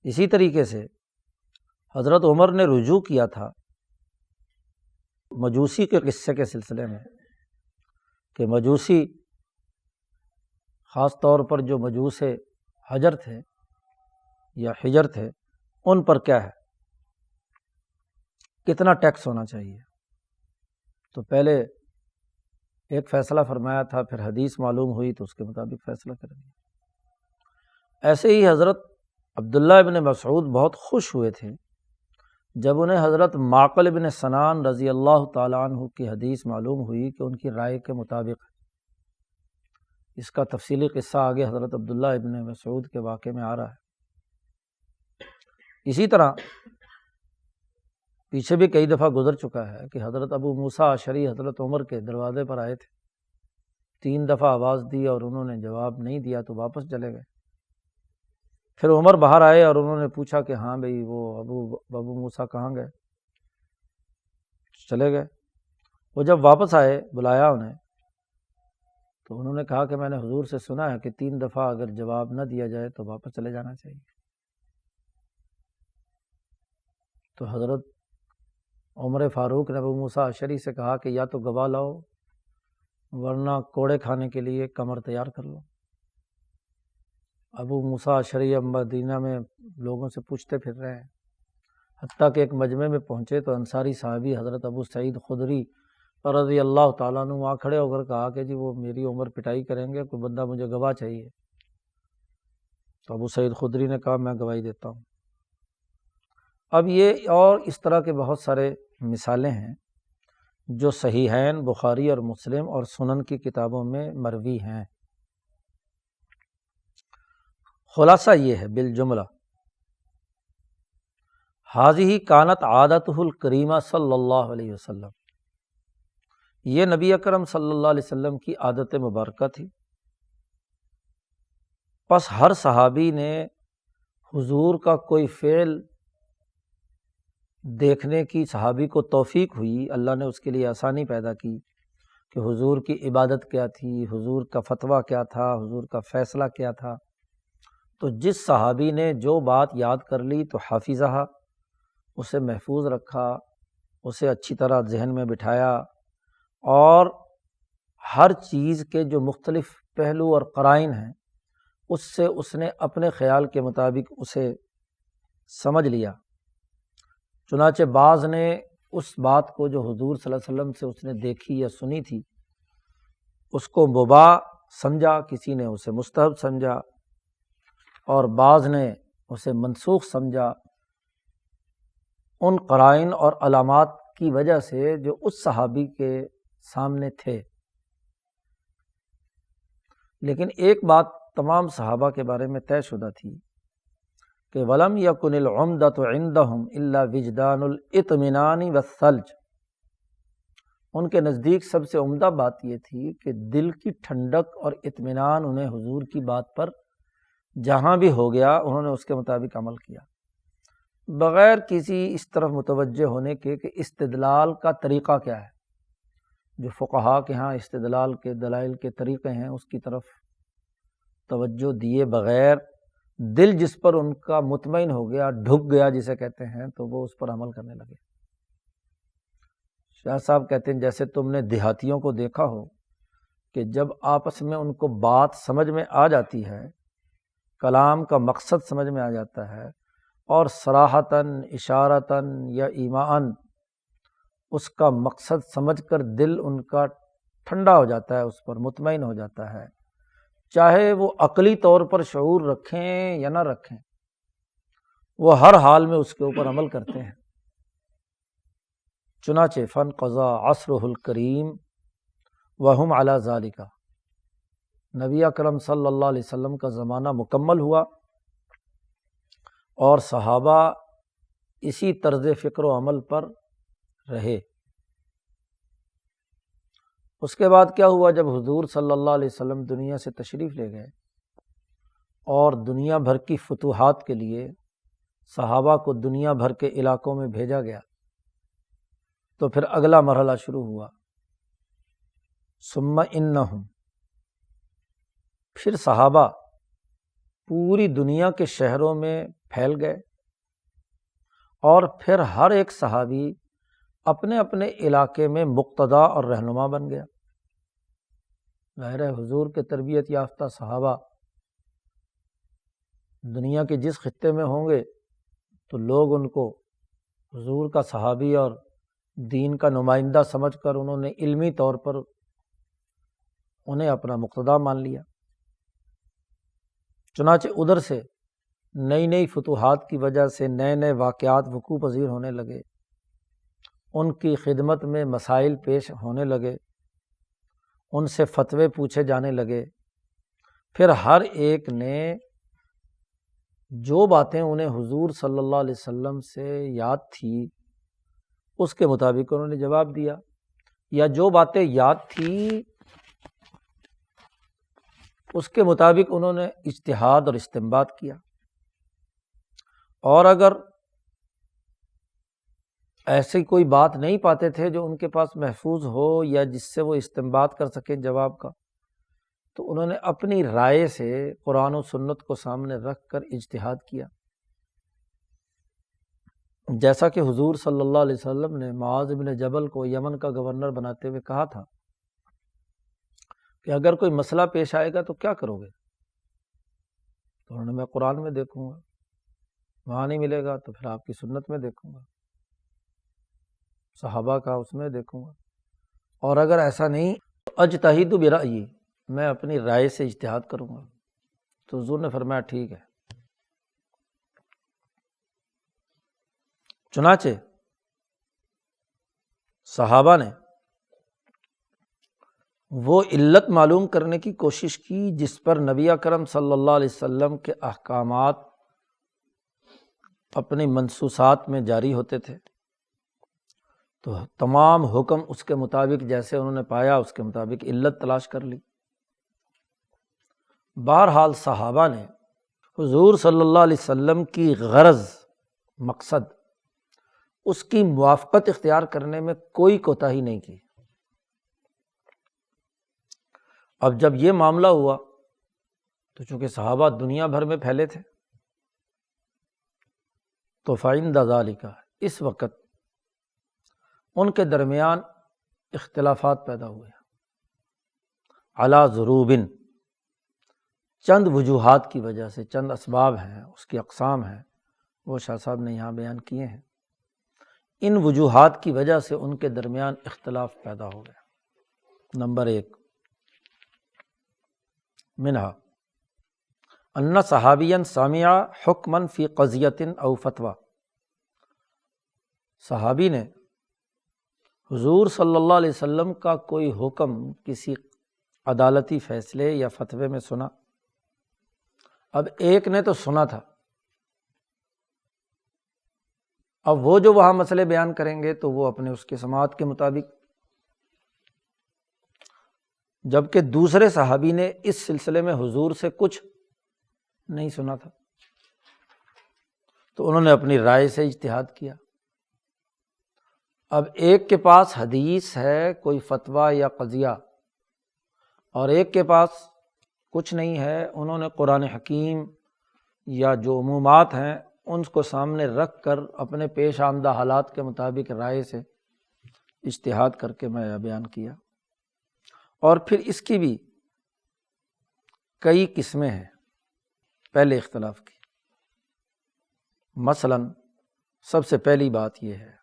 اسی طریقے سے حضرت عمر نے رجوع کیا تھا مجوسی کے قصے کے سلسلے میں، کہ مجوسی خاص طور پر جو مجوس حجر تھے یا حجر تھے، ان پر کیا ہے، کتنا ٹیکس ہونا چاہیے۔ تو پہلے ایک فیصلہ فرمایا تھا، پھر حدیث معلوم ہوئی تو اس کے مطابق فیصلہ کر دیا۔ ایسے ہی حضرت عبداللہ ابن مسعود بہت خوش ہوئے تھے جب انہیں حضرت معقل ابن سنان رضی اللہ تعالیٰ عنہ کی حدیث معلوم ہوئی کہ ان کی رائے کے مطابق۔ اس کا تفصیلی قصہ آگے حضرت عبداللہ ابن مسعود کے واقعے میں آ رہا ہے۔ اسی طرح پیچھے بھی کئی دفعہ گزر چکا ہے کہ حضرت ابو موسیٰ اشعری حضرت عمر کے دروازے پر آئے تھے، 3 دفعہ آواز دی اور انہوں نے جواب نہیں دیا تو واپس چلے گئے۔ پھر عمر باہر آئے اور انہوں نے پوچھا کہ ہاں بھئی وہ ابو موسیٰ کہاں گئے؟ چلے گئے۔ وہ جب واپس آئے، بلایا انہیں، تو انہوں نے کہا کہ میں نے حضور سے سنا ہے کہ 3 دفعہ اگر جواب نہ دیا جائے تو واپس چلے جانا چاہیے۔ تو حضرت عمر فاروق نے ابو موسیٰ اشعری سے کہا کہ یا تو گواہ لاؤ، ورنہ کوڑے کھانے کے لیے کمر تیار کر لو۔ ابو موسیٰ اشعری اب مدینہ میں لوگوں سے پوچھتے پھر رہے ہیں، حتیٰ کہ ایک مجمع میں پہنچے تو انصاری صحابی حضرت ابو سعید خدری رضی اللہ تعالیٰ عنہ وہاں کھڑے ہو کر کہا کہ جی وہ میری عمر پٹائی کریں گے، کوئی بندہ مجھے گواہ چاہیے۔ تو ابو سعید خدری نے کہا میں گواہی دیتا ہوں۔ اب یہ اور اس طرح کے بہت سارے مثالیں ہیں جو صحیحین بخاری اور مسلم اور سنن کی کتابوں میں مروی ہیں۔ خلاصہ یہ ہے بالجملہ، حاذہ کانت عادتہ الکریمہ صلی اللہ علیہ وسلم، یہ نبی اکرم صلی اللہ علیہ وسلم کی عادت مبارکہ تھی۔ پس ہر صحابی نے حضور کا کوئی فعل دیکھنے کی صحابی کو توفیق ہوئی، اللہ نے اس کے لیے آسانی پیدا کی کہ حضور کی عبادت کیا تھی، حضور کا فتویٰ کیا تھا، حضور کا فیصلہ کیا تھا۔ تو جس صحابی نے جو بات یاد کر لی تو حافظہ، اسے محفوظ رکھا، اسے اچھی طرح ذہن میں بٹھایا، اور ہر چیز کے جو مختلف پہلو اور قرائن ہیں اس سے اس نے اپنے خیال کے مطابق اسے سمجھ لیا۔ چنانچہ بعض نے اس بات کو جو حضور صلی اللہ علیہ وسلم سے اس نے دیکھی یا سنی تھی اس کو مباح سمجھا، کسی نے اسے مستحب سمجھا، اور بعض نے اسے منسوخ سمجھا، ان قرائن اور علامات کی وجہ سے جو اس صحابی کے سامنے تھے۔ لیکن ایک بات تمام صحابہ کے بارے میں طے شدہ تھی کہ وَلَمْ يَكُنِ الْعُمْدَةُ عِنْدَهُمْ إِلَّا وِجْدَانُ الْإِطْمِنَانِ وَالثَّلْجِ، ان کے نزدیک سب سے عمدہ بات یہ تھی کہ دل کی ٹھنڈک اور اطمینان انہیں حضور کی بات پر جہاں بھی ہو گیا انہوں نے اس کے مطابق عمل کیا، بغیر کسی اس طرف متوجہ ہونے کے کہ استدلال کا طریقہ کیا ہے۔ جو فقہا کے ہاں استدلال کے دلائل کے طریقے ہیں اس کی طرف توجہ دیے بغیر دل جس پر ان کا مطمئن ہو گیا، ڈھک گیا جسے کہتے ہیں، تو وہ اس پر عمل کرنے لگے۔ شاہ صاحب کہتے ہیں جیسے تم نے دیہاتیوں کو دیکھا ہو کہ جب آپس میں ان کو بات سمجھ میں آ جاتی ہے، کلام کا مقصد سمجھ میں آ جاتا ہے، اور صراحتاً اشارتاً یا ایماً اس کا مقصد سمجھ کر دل ان کا ٹھنڈا ہو جاتا ہے، اس پر مطمئن ہو جاتا ہے، چاہے وہ عقلی طور پر شعور رکھیں یا نہ رکھیں، وہ ہر حال میں اس کے اوپر عمل کرتے ہیں۔ چنانچہ فانقضى عصرہ الکریم وہم علی ذالک، نبی اکرم صلی اللہ علیہ وسلم کا زمانہ مکمل ہوا اور صحابہ اسی طرز فکر و عمل پر رہے۔ اس کے بعد کیا ہوا، جب حضور صلی اللہ علیہ وسلم دنیا سے تشریف لے گئے اور دنیا بھر کی فتوحات کے لیے صحابہ کو دنیا بھر کے علاقوں میں بھیجا گیا، تو پھر اگلا مرحلہ شروع ہوا، ثم انہم، پھر صحابہ پوری دنیا کے شہروں میں پھیل گئے، اور پھر ہر ایک صحابی اپنے اپنے علاقے میں مقتدا اور رہنما بن گیا۔ ظاہر ہے حضور کے تربیت یافتہ صحابہ دنیا کے جس خطے میں ہوں گے تو لوگ ان کو حضور کا صحابی اور دین کا نمائندہ سمجھ کر انہوں نے علمی طور پر انہیں اپنا مقتدا مان لیا۔ چنانچہ ادھر سے نئی نئی فتوحات کی وجہ سے نئے نئے واقعات وقوع پذیر ہونے لگے، ان کی خدمت میں مسائل پیش ہونے لگے، ان سے فتوے پوچھے جانے لگے، پھر ہر ایک نے جو باتیں انہیں حضور صلی اللہ علیہ وسلم سے یاد تھی اس کے مطابق انہوں نے جواب دیا، یا جو باتیں یاد تھی اس کے مطابق انہوں نے اجتہاد اور استنباط کیا، اور اگر ایسی کوئی بات نہیں پاتے تھے جو ان کے پاس محفوظ ہو یا جس سے وہ استنباط کر سکیں جواب کا، تو انہوں نے اپنی رائے سے قرآن و سنت کو سامنے رکھ کر اجتہاد کیا۔ جیسا کہ حضور صلی اللہ علیہ وسلم نے معاذ بن جبل کو یمن کا گورنر بناتے ہوئے کہا تھا کہ اگر کوئی مسئلہ پیش آئے گا تو کیا کرو گے؟ تو انہوں نے میں قرآن میں دیکھوں گا، وہاں نہیں ملے گا تو پھر آپ کی سنت میں دیکھوں گا، صحابہ کا اس میں دیکھوں گا، اور اگر ایسا نہیں تو اجتہد برأیی، میں اپنی رائے سے اجتہاد کروں گا۔ تو حضور نے فرمایا ٹھیک ہے۔ چنانچہ صحابہ نے وہ علت معلوم کرنے کی کوشش کی جس پر نبی اکرم صلی اللہ علیہ وسلم کے احکامات اپنی منصوصات میں جاری ہوتے تھے، تو تمام حکم اس کے مطابق جیسے انہوں نے پایا اس کے مطابق علت تلاش کر لی۔ بہرحال صحابہ نے حضور صلی اللہ علیہ وسلم کی غرض، مقصد، اس کی موافقت اختیار کرنے میں کوئی کوتاہی نہیں کی۔ اب جب یہ معاملہ ہوا تو چونکہ صحابہ دنیا بھر میں پھیلے تھے، تو فَعِندَ ذَلِكَ، اس وقت ان کے درمیان اختلافات پیدا ہوئے علی ضروب، چند وجوہات کی وجہ سے، چند اسباب ہیں، اس کی اقسام ہیں، وہ شاہ صاحب نے یہاں بیان کیے ہیں۔ ان وجوہات کی وجہ سے ان کے درمیان اختلاف پیدا ہو گیا۔ نمبر 1، منہا ان صحابیا سمع حکما فی قضیۃ او فتوی، صحابی نے حضور صلی اللہ علیہ وسلم کا کوئی حکم کسی عدالتی فیصلے یا فتوے میں سنا۔ اب ایک نے تو سنا تھا، اب وہ جو وہاں مسئلے بیان کریں گے تو وہ اپنے اس کے سماعت کے مطابق، جبکہ دوسرے صحابی نے اس سلسلے میں حضور سے کچھ نہیں سنا تھا، تو انہوں نے اپنی رائے سے اجتہاد کیا۔ اب ایک کے پاس حدیث ہے، کوئی فتویٰ یا قضیہ، اور ایک کے پاس کچھ نہیں ہے، انہوں نے قرآن حکیم یا جو عمومات ہیں ان کو سامنے رکھ کر اپنے پیش آمدہ حالات کے مطابق رائے سے اجتہاد کر کے میں بیان کیا۔ اور پھر اس کی بھی کئی قسمیں ہیں پہلے اختلاف کی۔ مثلاً سب سے پہلی بات یہ ہے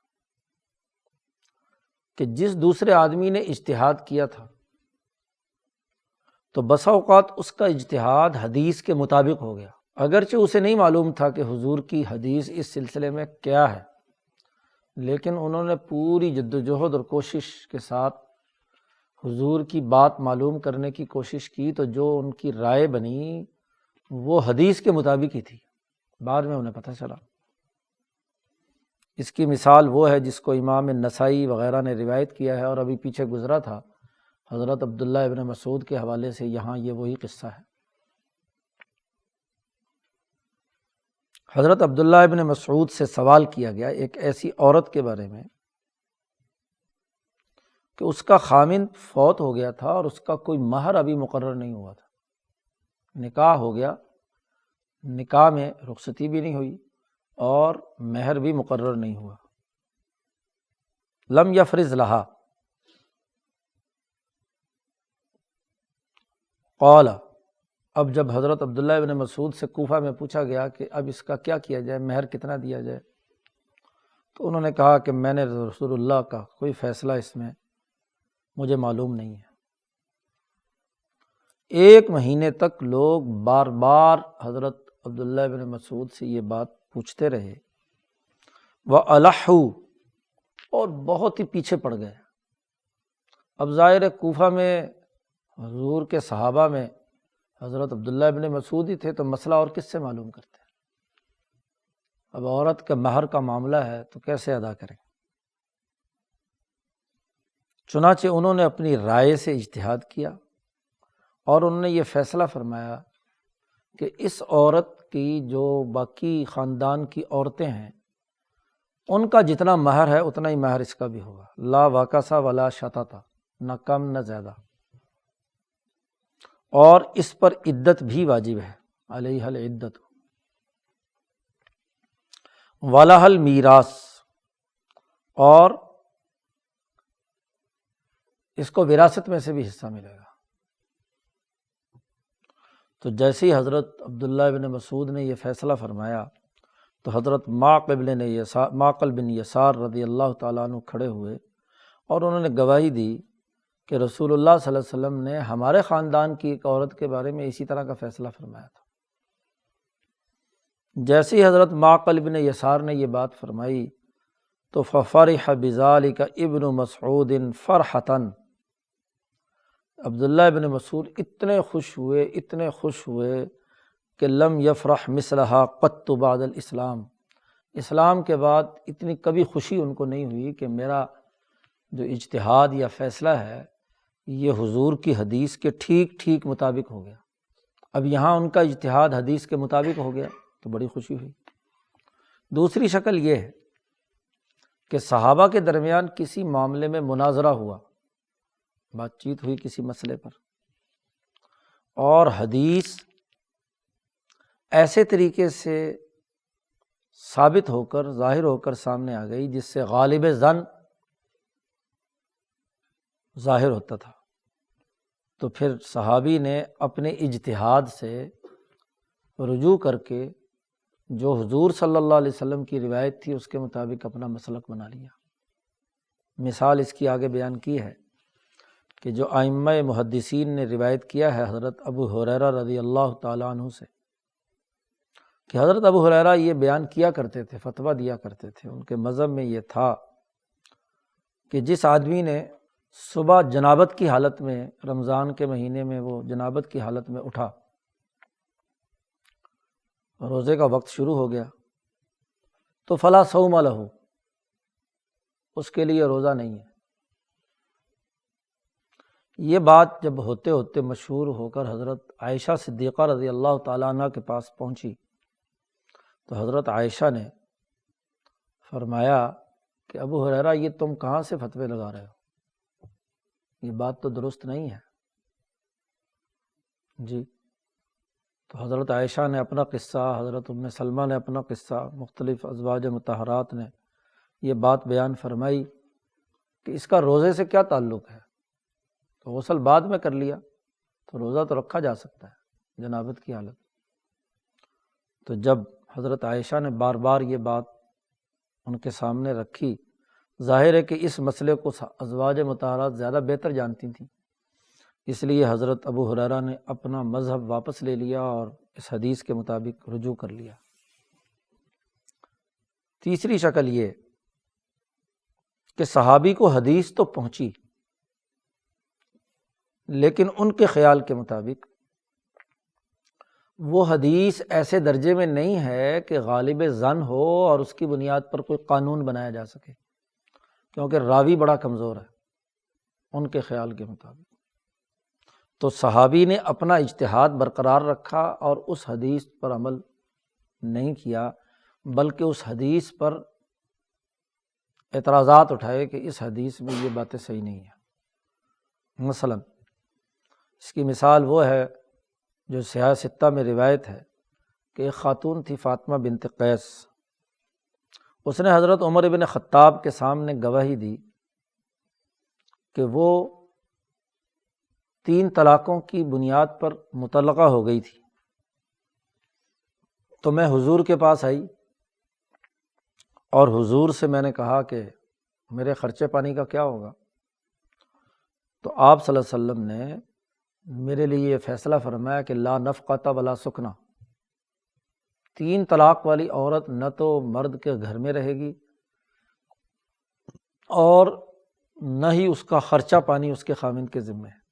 کہ جس دوسرے آدمی نے اجتہاد کیا تھا تو بسا اوقات اس کا اجتہاد حدیث کے مطابق ہو گیا، اگرچہ اسے نہیں معلوم تھا کہ حضور کی حدیث اس سلسلے میں کیا ہے، لیکن انہوں نے پوری جدوجہد اور کوشش کے ساتھ حضور کی بات معلوم کرنے کی کوشش کی، تو جو ان کی رائے بنی وہ حدیث کے مطابق ہی تھی، بعد میں انہیں پتہ چلا۔ اس کی مثال وہ ہے جس کو امام نسائی وغیرہ نے روایت کیا ہے، اور ابھی پیچھے گزرا تھا حضرت عبداللہ ابن مسعود کے حوالے سے، یہاں یہ وہی قصہ ہے۔ حضرت عبداللہ ابن مسعود سے سوال کیا گیا ایک ایسی عورت کے بارے میں کہ اس کا خامند فوت ہو گیا تھا اور اس کا کوئی مہر ابھی مقرر نہیں ہوا تھا، نکاح ہو گیا، نکاح میں رخصتی بھی نہیں ہوئی اور مہر بھی مقرر نہیں ہوا، لم یفرض لہا، قال، اب جب حضرت عبداللہ ابن مسعود سے کوفہ میں پوچھا گیا کہ اب اس کا کیا کیا جائے، مہر کتنا دیا جائے، تو انہوں نے کہا کہ میں نے رسول اللہ کا کوئی فیصلہ اس میں مجھے معلوم نہیں ہے۔ 1 مہینے تک لوگ بار بار حضرت عبداللہ ابن مسعود سے یہ بات پوچھتے رہے، وَأَلَحُّوا، اور بہت ہی پیچھے پڑ گئے۔ اب ظاہر ہے کوفہ میں حضور کے صحابہ میں حضرت عبداللہ ابن مسعود ہی تھے، تو مسئلہ اور کس سے معلوم کرتے؟ اب عورت کا مہر کا معاملہ ہے تو کیسے ادا کریں؟ چنانچہ انہوں نے اپنی رائے سے اجتہاد کیا اور انہوں نے یہ فیصلہ فرمایا کہ اس عورت کی جو باقی خاندان کی عورتیں ہیں ان کا جتنا مہر ہے اتنا ہی مہر اس کا بھی ہوگا، لا واکسا ولا شتاتا، نہ کم نہ زیادہ، اور اس پر عدت بھی واجب ہے، علیہ العدت، وَلَهَا الْمِيرَاث، اور اس کو وراثت میں سے بھی حصہ ملے گا۔ تو جیسے ہی حضرت عبداللہ ابن مسعود نے یہ فیصلہ فرمایا تو حضرت معقل بن یسار رضی اللہ تعالیٰ عنہ کھڑے ہوئے اور انہوں نے گواہی دی کہ رسول اللہ صلی اللہ علیہ وسلم نے ہمارے خاندان کی ایک عورت کے بارے میں اسی طرح کا فیصلہ فرمایا تھا۔ جیسے ہی حضرت معقل بن یسار نے یہ بات فرمائی تو ففرح بذلک ابن مسعود فرحتاً، عبداللہ ابن مسعود اتنے خوش ہوئے کہ لم یفرح مثلہا قط بعد الاسلام، اسلام کے بعد اتنی کبھی خوشی ان کو نہیں ہوئی کہ میرا جو اجتہاد یا فیصلہ ہے یہ حضور کی حدیث کے ٹھیک مطابق ہو گیا۔ اب یہاں ان کا اجتہاد حدیث کے مطابق ہو گیا تو بڑی خوشی ہوئی۔ دوسری شکل یہ ہے کہ صحابہ کے درمیان کسی معاملے میں مناظرہ ہوا، بات چیت ہوئی کسی مسئلے پر، اور حدیث ایسے طریقے سے ثابت ہو کر ظاہر ہو کر سامنے آ گئی جس سے غالب ظن ظاہر ہوتا تھا، تو پھر صحابی نے اپنے اجتہاد سے رجوع کر کے جو حضور صلی اللہ علیہ وسلم کی روایت تھی اس کے مطابق اپنا مسلک بنا لیا۔ مثال اس کی آگے بیان کی ہے کہ جو ائمہ محدثین نے روایت کیا ہے حضرت ابو ہریرہ رضی اللہ تعالیٰ عنہ سے، کہ حضرت ابو ہریرہ یہ بیان کیا کرتے تھے، فتویٰ دیا کرتے تھے، ان کے مذہب میں یہ تھا کہ جس آدمی نے صبح جنابت کی حالت میں، رمضان کے مہینے میں وہ جنابت کی حالت میں اٹھا، روزے کا وقت شروع ہو گیا، تو فلا صوم لہ، اس کے لیے روزہ نہیں ہے۔ یہ بات جب ہوتے ہوتے مشہور ہو کر حضرت عائشہ صدیقہ رضی اللہ تعالیٰ عنہ کے پاس پہنچی تو حضرت عائشہ نے فرمایا کہ ابو ہریرہ یہ تم کہاں سے فتوے لگا رہے ہو، یہ بات تو درست نہیں ہے جی۔ تو حضرت عائشہ نے اپنا قصہ، حضرت ام سلمہ نے اپنا قصہ، مختلف ازواج مطہرات نے یہ بات بیان فرمائی کہ اس کا روزے سے کیا تعلق ہے، تو غسل بعد میں کر لیا تو روزہ تو رکھا جا سکتا ہے جنابت کی حالت۔ تو جب حضرت عائشہ نے بار بار یہ بات ان کے سامنے رکھی، ظاہر ہے کہ اس مسئلے کو ازواج مطہرات زیادہ بہتر جانتی تھیں، اس لیے حضرت ابو ہریرہ نے اپنا مذہب واپس لے لیا اور اس حدیث کے مطابق رجوع کر لیا۔ تیسری شکل یہ کہ صحابی کو حدیث تو پہنچی لیکن ان کے خیال کے مطابق وہ حدیث ایسے درجے میں نہیں ہے کہ غالب ظن ہو اور اس کی بنیاد پر کوئی قانون بنایا جا سکے، کیونکہ راوی بڑا کمزور ہے ان کے خیال کے مطابق۔ تو صحابی نے اپنا اجتہاد برقرار رکھا اور اس حدیث پر عمل نہیں کیا، بلکہ اس حدیث پر اعتراضات اٹھائے کہ اس حدیث میں یہ باتیں صحیح نہیں ہیں۔ مثلا اس کی مثال وہ ہے جو سیاہ ستہ میں روایت ہے کہ ایک خاتون تھی فاطمہ بنت قیس، اس نے حضرت عمر بن خطاب کے سامنے گواہی دی کہ وہ 3 طلاقوں کی بنیاد پر مطلقہ ہو گئی تھی۔ تو میں حضور کے پاس آئی اور حضور سے میں نے کہا کہ میرے خرچے پانی کا کیا ہوگا، تو آپ صلی اللہ علیہ وسلم نے میرے لیے یہ فیصلہ فرمایا کہ لا نفقۃ ولا سکنا، 3 طلاق والی عورت نہ تو مرد کے گھر میں رہے گی اور نہ ہی اس کا خرچہ پانی اس کے خامند کے ذمہ ہے۔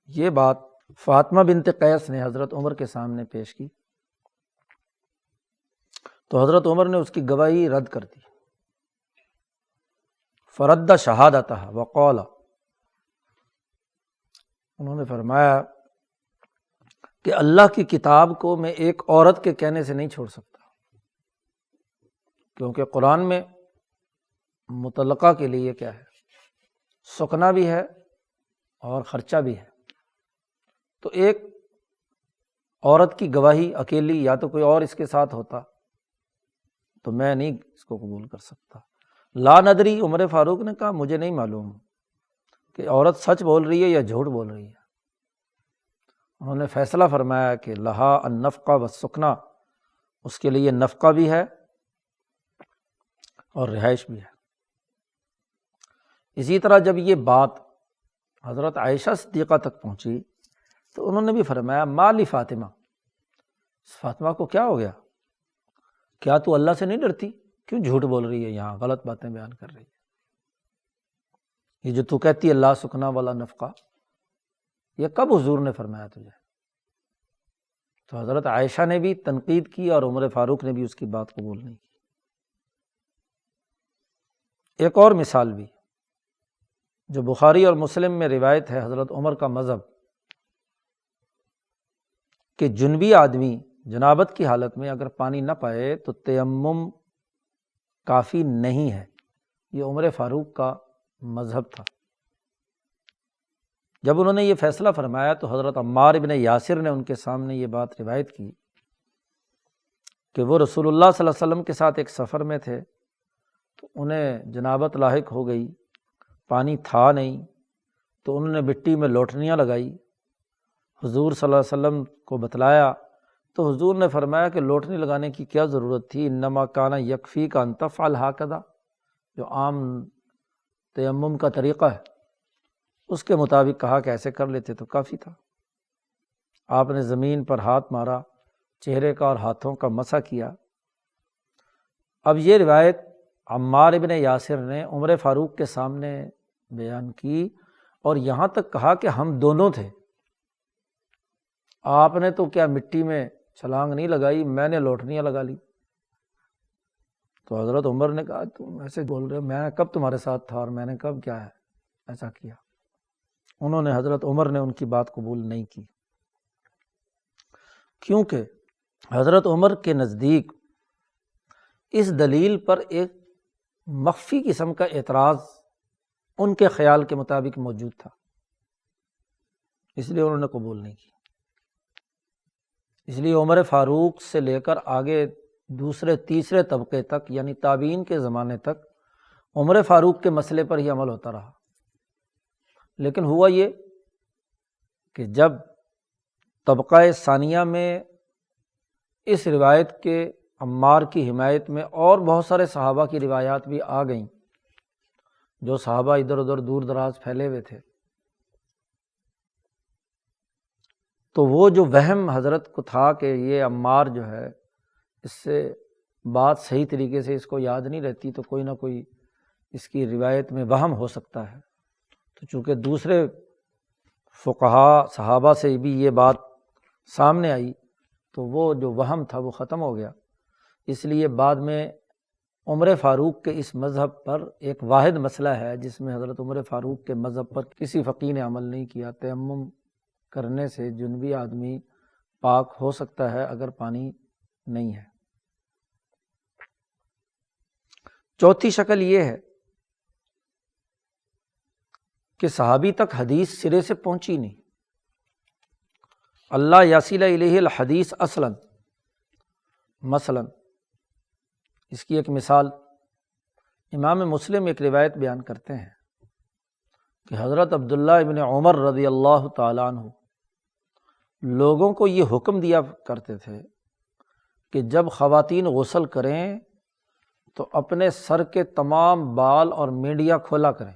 یہ بات فاطمہ بنت قیس نے حضرت عمر کے سامنے پیش کی تو حضرت عمر نے اس کی گواہی رد کر دی، فرد شہادتہ وقال، انہوں نے فرمایا کہ اللہ کی کتاب کو میں ایک عورت کے کہنے سے نہیں چھوڑ سکتا، کیونکہ قرآن میں مطلقہ کے لیے کیا ہے، سکنا بھی ہے اور خرچہ بھی ہے۔ تو ایک عورت کی گواہی اکیلی، یا تو کوئی اور اس کے ساتھ ہوتا تو میں نہیں اس کو قبول کر سکتا۔ لا ندری، عمر فاروق نے کہا مجھے نہیں معلوم کہ عورت سچ بول رہی ہے یا جھوٹ بول رہی ہے۔ انہوں نے فیصلہ فرمایا کہ لہا النفقہ والسکنا، اس کے لیے نفقہ بھی ہے اور رہائش بھی ہے۔ اسی طرح جب یہ بات حضرت عائشہ صدیقہ تک پہنچی تو انہوں نے بھی فرمایا ما لی فاطمہ، فاطمہ کو کیا ہو گیا؟ کیا تو اللہ سے نہیں ڈرتی؟ کیوں جھوٹ بول رہی ہے، یہاں غلط باتیں بیان کر رہی ہے؟ یہ جو تو کہتی ہے لا سکنا والا نفقہ، یہ کب حضور نے فرمایا تجھے؟ تو حضرت عائشہ نے بھی تنقید کی اور عمر فاروق نے بھی اس کی بات قبول نہیں کی۔ ایک اور مثال بھی جو بخاری اور مسلم میں روایت ہے حضرت عمر کا مذہب، کہ جنبی آدمی جنابت کی حالت میں اگر پانی نہ پائے تو تیمم کافی نہیں ہے، یہ عمر فاروق کا مذہب تھا۔ جب انہوں نے یہ فیصلہ فرمایا تو حضرت عمار ابن یاسر نے ان کے سامنے یہ بات روایت کی کہ وہ رسول اللہ صلی اللہ علیہ وسلم کے ساتھ ایک سفر میں تھے تو انہیں جنابت لاحق ہو گئی، پانی تھا نہیں، تو انہوں نے مٹی میں لوٹنیاں لگائی، حضور صلی اللہ علیہ وسلم کو بتلایا تو حضور نے فرمایا کہ لوٹنی لگانے کی کیا ضرورت تھی، انما کان یکفیک ان تفعل ھکذا، جو عام تیمم کا طریقہ ہے اس کے مطابق کہا کہ ایسے کر لیتے تو کافی تھا۔ آپ نے زمین پر ہاتھ مارا، چہرے کا اور ہاتھوں کا مسح کیا۔ اب یہ روایت عمار ابن یاسر نے عمر فاروق کے سامنے بیان کی اور یہاں تک کہا کہ ہم دونوں تھے، آپ نے تو کیا مٹی میں چھلانگ نہیں لگائی، میں نے لوٹنیاں لگا لی۔ تو حضرت عمر نے کہا تم ایسے بول رہے ہو، میں کب تمہارے ساتھ تھا اور میں نے کب کیا ہے ایسا کیا؟ انہوں نے حضرت عمر نے ان کی بات قبول نہیں کی، کیونکہ حضرت عمر کے نزدیک اس دلیل پر ایک مخفی قسم کا اعتراض ان کے خیال کے مطابق موجود تھا، اس لیے انہوں نے قبول نہیں کی۔ اس لیے عمر فاروق سے لے کر آگے دوسرے تیسرے طبقے تک یعنی تابعین کے زمانے تک عمر فاروق کے مسئلے پر ہی عمل ہوتا رہا۔ لیکن ہوا یہ کہ جب طبقہ ثانیہ میں اس روایت کے عمار کی حمایت میں اور بہت سارے صحابہ کی روایات بھی آ گئیں، جو صحابہ ادھر ادھر دور دراز پھیلے ہوئے تھے، تو وہ جو وہم حضرت کو تھا کہ یہ عمار جو ہے اس سے بات صحیح طریقے سے اس کو یاد نہیں رہتی تو کوئی نہ کوئی اس کی روایت میں وہم ہو سکتا ہے، تو چونکہ دوسرے فقہا صحابہ سے بھی یہ بات سامنے آئی تو وہ جو وہم تھا وہ ختم ہو گیا۔ اس لیے بعد میں عمر فاروق کے اس مذہب پر ایک واحد مسئلہ ہے جس میں حضرت عمر فاروق کے مذہب پر کسی فقیہ نے عمل نہیں کیا۔ تیمم کرنے سے جنبی آدمی پاک ہو سکتا ہے اگر پانی نہیں ہے۔ چوتھی شکل یہ ہے کہ صحابی تک حدیث سرے سے پہنچی نہیں، اللہ یصل الیہ الحدیث اصلا، مثلا اس کی ایک مثال امام مسلم ایک روایت بیان کرتے ہیں کہ حضرت عبداللہ ابن عمر رضی اللہ تعالیٰ عنہ لوگوں کو یہ حکم دیا کرتے تھے کہ جب خواتین غسل کریں تو اپنے سر کے تمام بال اور مینڈیاں کھولا کریں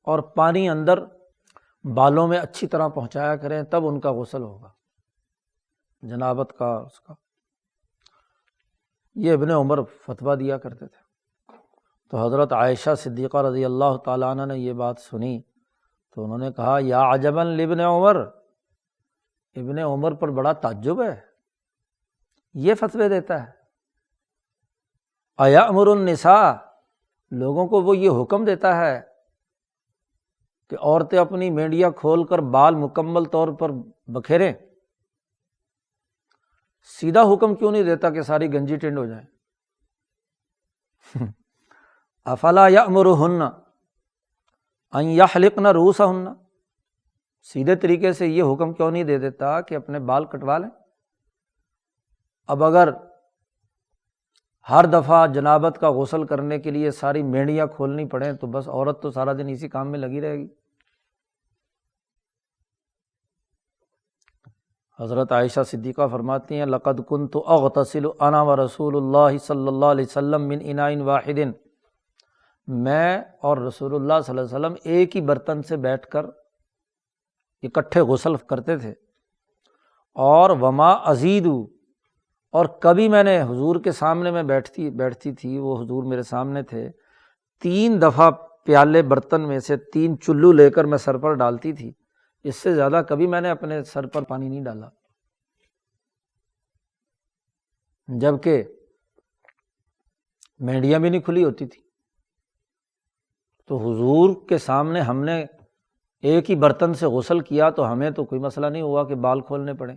اور پانی اندر بالوں میں اچھی طرح پہنچایا کریں، تب ان کا غسل ہوگا جنابت کا اس کا۔ یہ ابن عمر فتویٰ دیا کرتے تھے۔ تو حضرت عائشہ صدیقہ رضی اللہ تعالیٰ عنہ نے یہ بات سنی تو انہوں نے کہا یا عجبا لابن عمر، ابن عمر پر بڑا تعجب ہے، یہ فتوے دیتا ہے۔ ایامر النساء، لوگوں کو وہ یہ حکم دیتا ہے کہ عورتیں اپنی مینڈیاں کھول کر بال مکمل طور پر بکھیریں، سیدھا حکم کیوں نہیں دیتا کہ ساری گنجی ٹنڈ ہو جائیں؟ افلا یامرہن ان یحلقن رؤوسہن، سیدھے طریقے سے یہ حکم کیوں نہیں دے دیتا کہ اپنے بال کٹوا لیں؟ اب اگر ہر دفعہ جنابت کا غسل کرنے کے لیے ساری مینڈیاں کھولنی پڑیں تو بس عورت تو سارا دن اسی کام میں لگی رہے گی۔ حضرت عائشہ صدیقہ فرماتی ہیں لقد کنت اغتسل انا ورسول اللہ صلی اللہ علیہ وسلم من اناء واحد، میں اور رسول اللہ صلی اللہ علیہ وسلم ایک ہی برتن سے بیٹھ کر اکٹھے غسل کرتے تھے، اور وما ازید، اور کبھی میں نے حضور کے سامنے میں بیٹھتی تھی، وہ حضور میرے سامنے تھے، 3 دفعہ پیالے برتن میں سے 3 چلو لے کر میں سر پر ڈالتی تھی، اس سے زیادہ کبھی میں نے اپنے سر پر پانی نہیں ڈالا۔ جبکہ مینڈیاں بھی نہیں کھلی ہوتی تھی، تو حضور کے سامنے ہم نے ایک ہی برتن سے غسل کیا تو ہمیں تو کوئی مسئلہ نہیں ہوا کہ بال کھولنے پڑے۔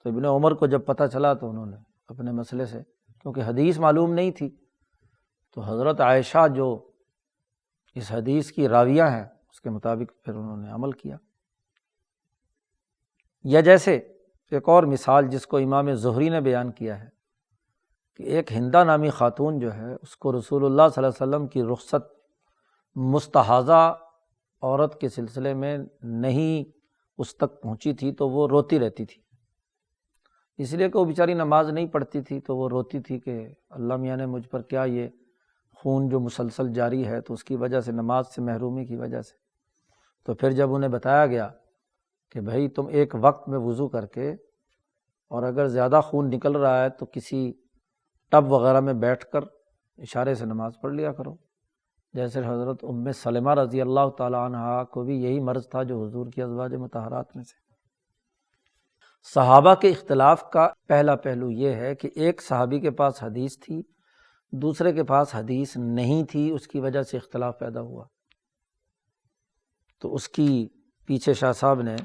تو ابن عمر کو جب پتہ چلا تو انہوں نے اپنے مسئلے سے، کیونکہ حدیث معلوم نہیں تھی، تو حضرت عائشہ جو اس حدیث کی راویہ ہیں اس کے مطابق پھر انہوں نے عمل کیا۔ یا جیسے ایک اور مثال جس کو امام زہری نے بیان کیا ہے کہ ایک ہندہ نامی خاتون جو ہے، اس کو رسول اللہ صلی اللہ علیہ وسلم کی رخصت مستحاضہ عورت کے سلسلے میں نہیں اس تک پہنچی تھی، تو وہ روتی رہتی تھی، اس لیے کہ وہ بیچاری نماز نہیں پڑھتی تھی، تو وہ روتی تھی کہ اللہ میاں نے مجھ پر کیا یہ خون جو مسلسل جاری ہے، تو اس کی وجہ سے، نماز سے محرومی کی وجہ سے۔ تو پھر جب انہیں بتایا گیا کہ بھائی تم ایک وقت میں وضو کر کے، اور اگر زیادہ خون نکل رہا ہے تو کسی ٹب وغیرہ میں بیٹھ کر اشارے سے نماز پڑھ لیا کرو، جیسے حضرت ام سلمہ رضی اللہ تعالیٰ عنہا کو بھی یہی مرض تھا جو حضور کی ازواج مطہرات میں سے۔ صحابہ کے اختلاف کا پہلا پہلو یہ ہے کہ ایک صحابی کے پاس حدیث تھی، دوسرے کے پاس حدیث نہیں تھی، اس کی وجہ سے اختلاف پیدا ہوا۔ تو اس کی پیچھے شاہ صاحب نے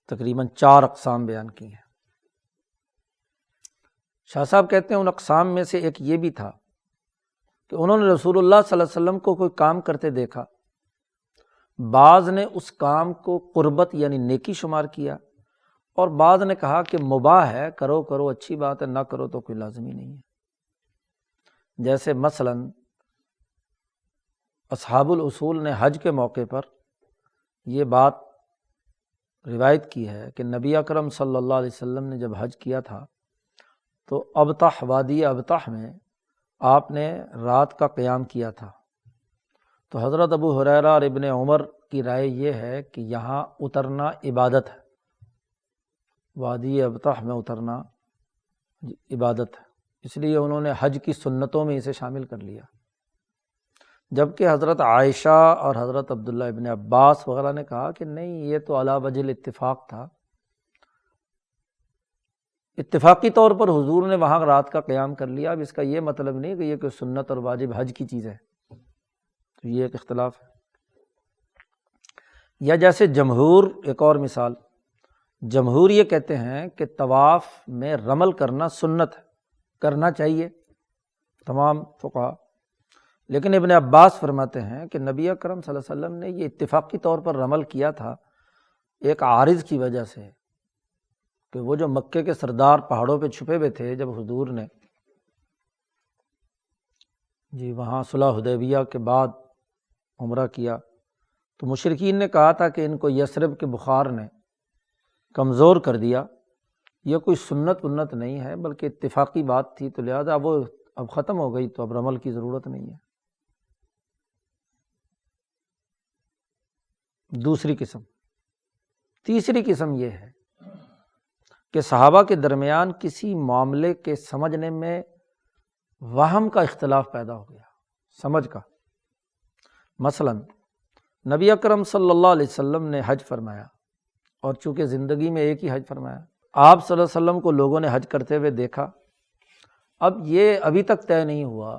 تقریباً 4 اقسام بیان کی ہیں۔ شاہ صاحب کہتے ہیں ان اقسام میں سے ایک یہ بھی تھا کہ انہوں نے رسول اللہ صلی اللہ علیہ وسلم کو کوئی کام کرتے دیکھا، بعض نے اس کام کو قربت یعنی نیکی شمار کیا، اور بعض نے کہا کہ مباح ہے، کرو کرو اچھی بات ہے، نہ کرو تو کوئی لازمی نہیں ہے۔ جیسے مثلاً اصحاب الاصول نے حج کے موقع پر یہ بات روایت کی ہے کہ نبی اکرم صلی اللہ علیہ وسلم نے جب حج کیا تھا تو ابطح، وادی ابطح میں آپ نے رات کا قیام کیا تھا۔ تو حضرت ابو ہریرہ اور ابن عمر کی رائے یہ ہے کہ یہاں اترنا عبادت ہے، وادی ابطح میں اترنا عبادت ہے، اس لیے انہوں نے حج کی سنتوں میں اسے شامل کر لیا۔ جبکہ حضرت عائشہ اور حضرت عبداللہ ابن عباس وغیرہ نے کہا کہ نہیں، یہ تو علی وجہ الاتفاق تھا، اتفاقی طور پر حضور نے وہاں رات کا قیام کر لیا، اب اس کا یہ مطلب نہیں کہ یہ کوئی سنت اور واجب حج کی چیز ہے، تو یہ ایک اختلاف ہے۔ یا جیسے جمہور، ایک اور مثال، جمہور یہ کہتے ہیں کہ طواف میں رمل کرنا سنت ہے، کرنا چاہیے تمام فقہا، لیکن ابن عباس فرماتے ہیں کہ نبی اکرم صلی اللہ علیہ وسلم نے یہ اتفاقی طور پر رمل کیا تھا ایک عارض کی وجہ سے، کہ وہ جو مکے کے سردار پہاڑوں پہ چھپے ہوئے تھے، جب حضور نے وہاں صلح حدیبیہ کے بعد عمرہ کیا تو مشرکین نے کہا تھا کہ ان کو یثرب کے بخار نے کمزور کر دیا، یہ کوئی سنت ونت نہیں ہے بلکہ اتفاقی بات تھی، تو لہذا وہ اب ختم ہو گئی تو اب رمل کی ضرورت نہیں ہے۔ دوسری قسم۔ تیسری قسم یہ ہے کہ صحابہ کے درمیان کسی معاملے کے سمجھنے میں وہم کا اختلاف پیدا ہو گیا، سمجھ کا۔ مثلا نبی اکرم صلی اللہ علیہ وسلم نے حج فرمایا، اور چونکہ زندگی میں ایک ہی حج فرمایا، آپ صلی اللہ علیہ وسلم کو لوگوں نے حج کرتے ہوئے دیکھا، اب یہ ابھی تک طے نہیں ہوا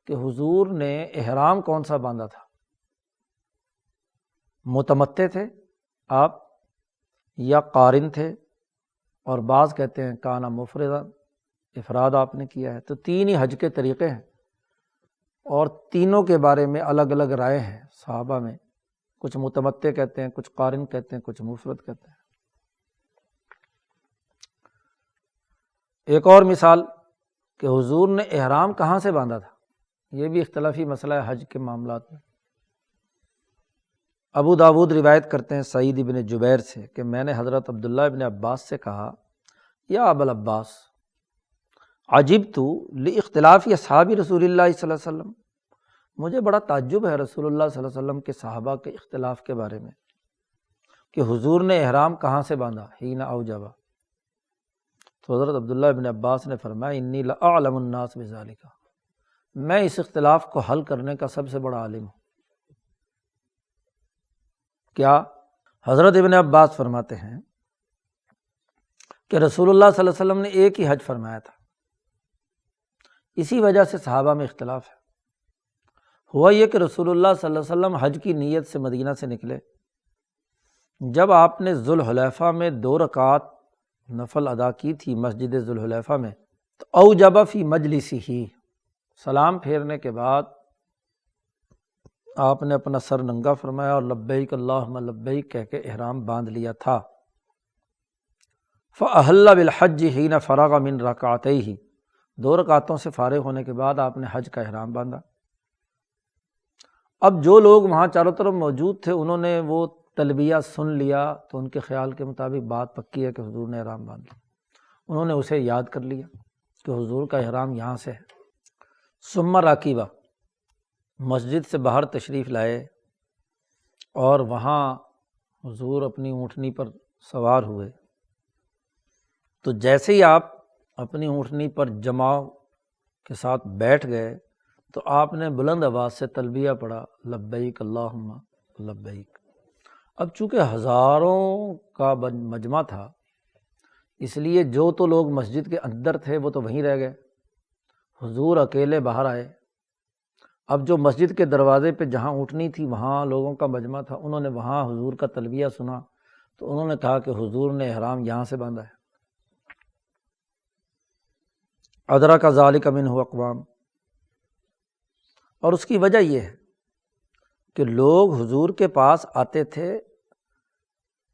کہ حضور نے احرام کون سا باندھا تھا، متمتع تھے آپ یا قارن تھے، اور بعض کہتے ہیں کانا مفردا، افراد آپ نے کیا ہے۔ تو 3 ہی حج کے طریقے ہیں، اور تینوں کے بارے میں الگ الگ رائے ہیں صحابہ میں، کچھ متمتع کہتے ہیں، کچھ قارن کہتے ہیں، کچھ مفرد کہتے ہیں۔ ایک اور مثال کہ حضور نے احرام کہاں سے باندھا تھا، یہ بھی اختلافی مسئلہ ہے حج کے معاملات میں۔ ابو داود روایت کرتے ہیں سعید ابن جبیر سے کہ میں نے حضرت عبداللہ ابن عباس سے کہا یا ابا العباس عجبت لاختلاف اصحاب رسول اللہ صلی اللہ علیہ وسلم، مجھے بڑا تعجب ہے رسول اللہ صلی اللہ علیہ وسلم کے صحابہ کے اختلاف کے بارے میں کہ حضور نے احرام کہاں سے باندھا، حین اوجبہ۔ تو حضرت عبداللہ ابن عباس نے فرمایا انی لاعلم الناس بذالک، میں اس اختلاف کو حل کرنے کا سب سے بڑا عالم ہوں۔ کیا؟ حضرت ابن عباس فرماتے ہیں کہ رسول اللہ صلی اللہ علیہ وسلم نے ایک ہی حج فرمایا تھا، اسی وجہ سے صحابہ میں اختلاف ہے۔ ہوا یہ کہ رسول اللہ صلی اللہ علیہ وسلم حج کی نیت سے مدینہ سے نکلے، جب آپ نے ذوالحلیفہ میں 2 رکعات نفل ادا کی تھی مسجد ذوالحلیفہ میں، تو اوجب فی مجلسہ، سلام پھیرنے کے بعد آپ نے اپنا سر ننگا فرمایا اور لبیک اللہم لبیک کہہ کے احرام باندھ لیا تھا۔ فأحل بالحج حین فرغ من رکعتیہ، 2 رکعتوں سے فارغ ہونے کے بعد آپ نے حج کا احرام باندھا۔ اب جو لوگ وہاں چاروں طرف موجود تھے انہوں نے وہ تلبیہ سن لیا تو ان کے خیال کے مطابق بات پکی ہے کہ حضور نے احرام باندھ لیا، انہوں نے اسے یاد کر لیا کہ حضور کا احرام یہاں سے ہے۔ ثم راکبہ، مسجد سے باہر تشریف لائے اور وہاں حضور اپنی اونٹنی پر سوار ہوئے، تو جیسے ہی آپ اپنی اونٹنی پر جماع کے ساتھ بیٹھ گئے تو آپ نے بلند آواز سے تلبیہ پڑھا لبیک اللہم لبیک۔ اب چونکہ ہزاروں کا مجمع تھا اس لیے جو تو لوگ مسجد کے اندر تھے وہ تو وہیں رہ گئے، حضور اکیلے باہر آئے۔ اب جو مسجد کے دروازے پہ جہاں اونٹنی تھی وہاں لوگوں کا مجمع تھا، انہوں نے وہاں حضور کا تلبیہ سنا تو انہوں نے کہا کہ حضور نے احرام یہاں سے باندھا ہے۔ ادرک ذالک منہ اقوام، اور اس کی وجہ یہ ہے کہ لوگ حضور کے پاس آتے تھے،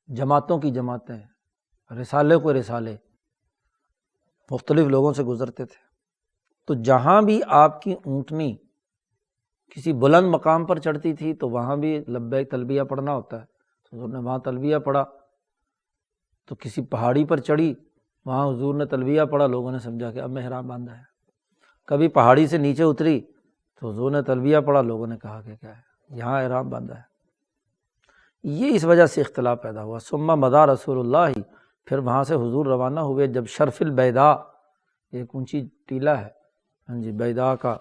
جماعتوں کی جماعتیں، رسالے کو رسالے، مختلف لوگوں سے گزرتے تھے، تو جہاں بھی آپ کی اونٹنی کسی بلند مقام پر چڑھتی تھی تو وہاں بھی لبیک تلبیہ پڑھنا ہوتا ہے، تو حضور نے وہاں تلبیہ پڑھا۔ تو کسی پہاڑی پر چڑھی، وہاں حضور نے تلبیہ پڑھا، لوگوں نے سمجھا کہ اب میں احرام باندھا ہے۔ کبھی پہاڑی سے نیچے اتری تو حضور نے تلبیہ پڑھا، لوگوں نے کہا کہ کیا ہے، یہاں احرام باندھا ہے۔ یہ اس وجہ سے اختلاف پیدا ہوا۔ ثم مضى رسول اللہ، پھر وہاں سے حضور روانہ ہوئے، جب شرف البیداء، ایک اونچی ٹیلہ ہے، ہاں جی، بیداء کا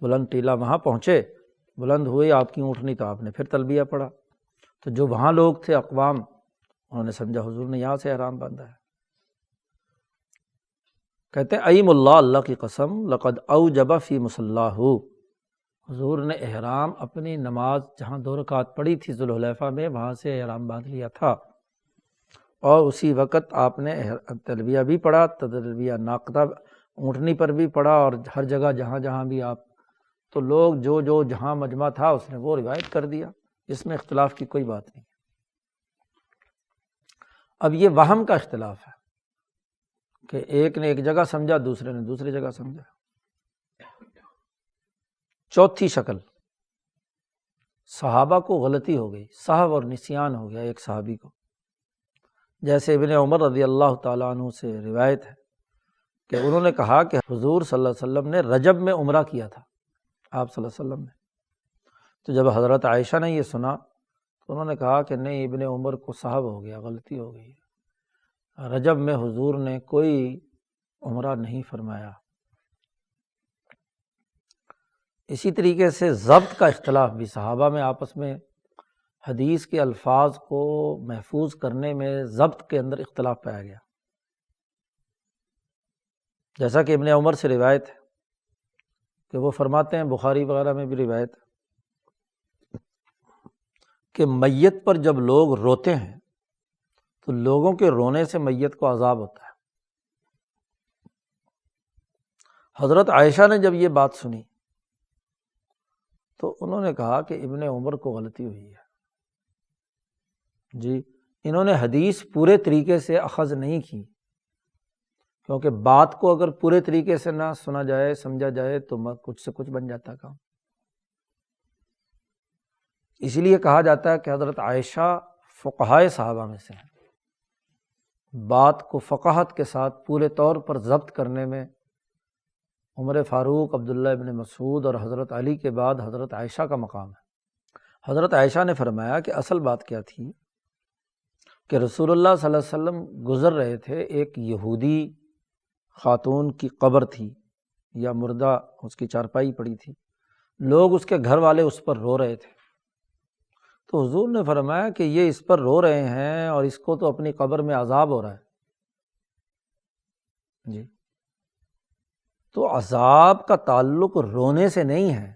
بلند ٹیلہ، وہاں پہنچے، بلند ہوئے آپ کی اونٹنی تو آپ نے پھر تلبیہ پڑھا۔ تو جو وہاں لوگ تھے اقوام، انہوں نے سمجھا حضور نے یہاں سے احرام باندھا ہے۔ کہتے ہیں ایم اللہ، اللہ کی قسم، لقد اوجب فی مصلاہ، حضور نے احرام اپنی نماز جہاں 2 رکعت پڑھی تھی ذوالحلیفہ میں، وہاں سے احرام باندھ لیا تھا، اور اسی وقت آپ نے تلبیہ بھی پڑھا، تلبیہ ناقدہ اونٹنی پر بھی پڑھا، اور ہر جگہ جہاں جہاں بھی آپ، تو لوگ جو جہاں مجمع تھا اس نے وہ روایت کر دیا، اس میں اختلاف کی کوئی بات نہیں۔ اب یہ وہم کا اختلاف ہے کہ ایک نے ایک جگہ سمجھا، دوسرے نے دوسری جگہ سمجھا۔ چوتھی شکل، صحابہ کو غلطی ہو گئی، سہو اور نسیان ہو گیا ایک صحابی کو، جیسے ابن عمر رضی اللہ تعالیٰ عنہ سے روایت ہے کہ انہوں نے کہا کہ حضور صلی اللہ علیہ وسلم نے رجب میں عمرہ کیا تھا، آپ صلی اللہ علیہ وسلم نے۔ تو جب حضرت عائشہ نے یہ سنا تو انہوں نے کہا کہ نہیں، ابن عمر کو سہو ہو گیا، غلطی ہو گئی، رجب میں حضور نے کوئی عمرہ نہیں فرمایا۔ اسی طریقے سے ضبط کا اختلاف بھی، صحابہ میں آپس میں حدیث کے الفاظ کو محفوظ کرنے میں ضبط کے اندر اختلاف پایا گیا، جیسا کہ ابن عمر سے روایت ہے کہ وہ فرماتے ہیں، بخاری وغیرہ میں بھی روایت ہے کہ میت پر جب لوگ روتے ہیں تو لوگوں کے رونے سے میت کو عذاب ہوتا ہے۔ حضرت عائشہ نے جب یہ بات سنی تو انہوں نے کہا کہ ابن عمر کو غلطی ہوئی ہے، جی، انہوں نے حدیث پورے طریقے سے اخذ نہیں کی، کیونکہ بات کو اگر پورے طریقے سے نہ سنا جائے، سمجھا جائے تو کچھ سے کچھ بن جاتا کام۔ اسی لیے کہا جاتا ہے کہ حضرت عائشہ فقہائے صحابہ میں سے ہیں، بات کو فقاہت کے ساتھ پورے طور پر ضبط کرنے میں عمر فاروق، عبداللہ ابن مسعود اور حضرت علی کے بعد حضرت عائشہ کا مقام ہے۔ حضرت عائشہ نے فرمایا کہ اصل بات کیا تھی کہ رسول اللہ صلی اللہ علیہ وسلم گزر رہے تھے، ایک یہودی خاتون کی قبر تھی یا مردہ اس کی چارپائی پڑی تھی، لوگ اس کے گھر والے اس پر رو رہے تھے، تو حضور نے فرمایا کہ یہ اس پر رو رہے ہیں اور اس کو تو اپنی قبر میں عذاب ہو رہا ہے جی، تو عذاب کا تعلق رونے سے نہیں ہے۔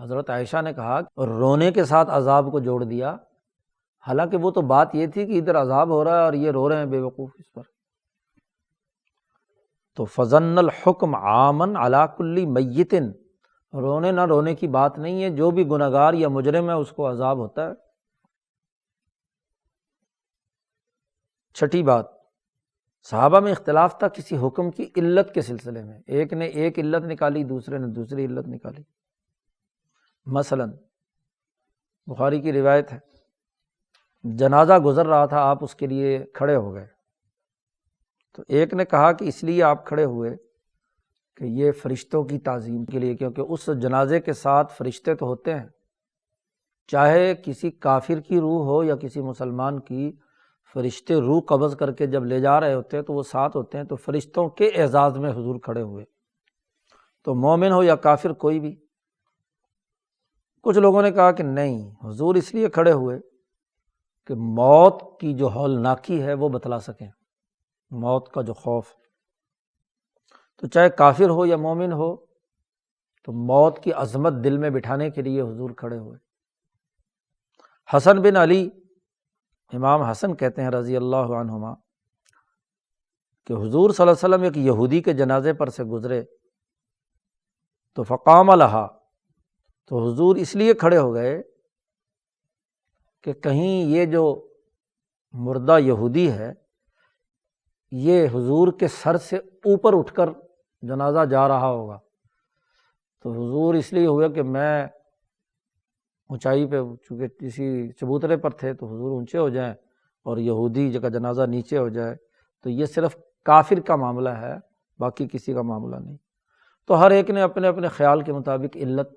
حضرت عائشہ نے کہا اور رونے کے ساتھ عذاب کو جوڑ دیا، حالانکہ وہ تو بات یہ تھی کہ ادھر عذاب ہو رہا ہے اور یہ رو رہے ہیں بے وقوف اس پر۔ تو فظن الحکم عامن علی کل میت، رونے نہ رونے کی بات نہیں ہے، جو بھی گنہگار یا مجرم ہے اس کو عذاب ہوتا ہے۔ چھٹی بات، صحابہ میں اختلاف تھا کسی حکم کی علت کے سلسلے میں، ایک نے ایک علت نکالی، دوسرے نے دوسری علت نکالی۔ مثلا بخاری کی روایت ہے، جنازہ گزر رہا تھا، آپ اس کے لیے کھڑے ہو گئے، تو ایک نے کہا کہ اس لیے آپ کھڑے ہوئے کہ یہ فرشتوں کی تعظیم کے لیے، کیونکہ اس جنازے کے ساتھ فرشتے تو ہوتے ہیں، چاہے کسی کافر کی روح ہو یا کسی مسلمان کی، فرشتے روح قبض کر کے جب لے جا رہے ہوتے ہیں تو وہ ساتھ ہوتے ہیں، تو فرشتوں کے اعزاز میں حضور کھڑے ہوئے، تو مومن ہو یا کافر کوئی بھی۔ کچھ لوگوں نے کہا کہ نہیں، حضور اس لیے کھڑے ہوئے کہ موت کی جو ہولناکی ہے وہ بتلا سکیں، موت کا جو خوف، تو چاہے کافر ہو یا مومن ہو، تو موت کی عظمت دل میں بٹھانے کے لیے حضور کھڑے ہوئے۔ حسن بن علی، امام حسن کہتے ہیں رضی اللہ عنہما کہ حضور صلی اللہ علیہ وسلم ایک یہودی کے جنازے پر سے گزرے تو فقام لہا، تو حضور اس لیے کھڑے ہو گئے کہ کہیں یہ جو مردہ یہودی ہے یہ حضور کے سر سے اوپر اٹھ کر جنازہ جا رہا ہوگا، تو حضور اس لیے ہوئے کہ میں اونچائی پہ، چونکہ کسی چبوترے پر تھے تو حضور اونچے ہو جائیں اور یہودی کا جنازہ نیچے ہو جائے، تو یہ صرف کافر کا معاملہ ہے، باقی کسی کا معاملہ نہیں۔ تو ہر ایک نے اپنے اپنے خیال کے مطابق علت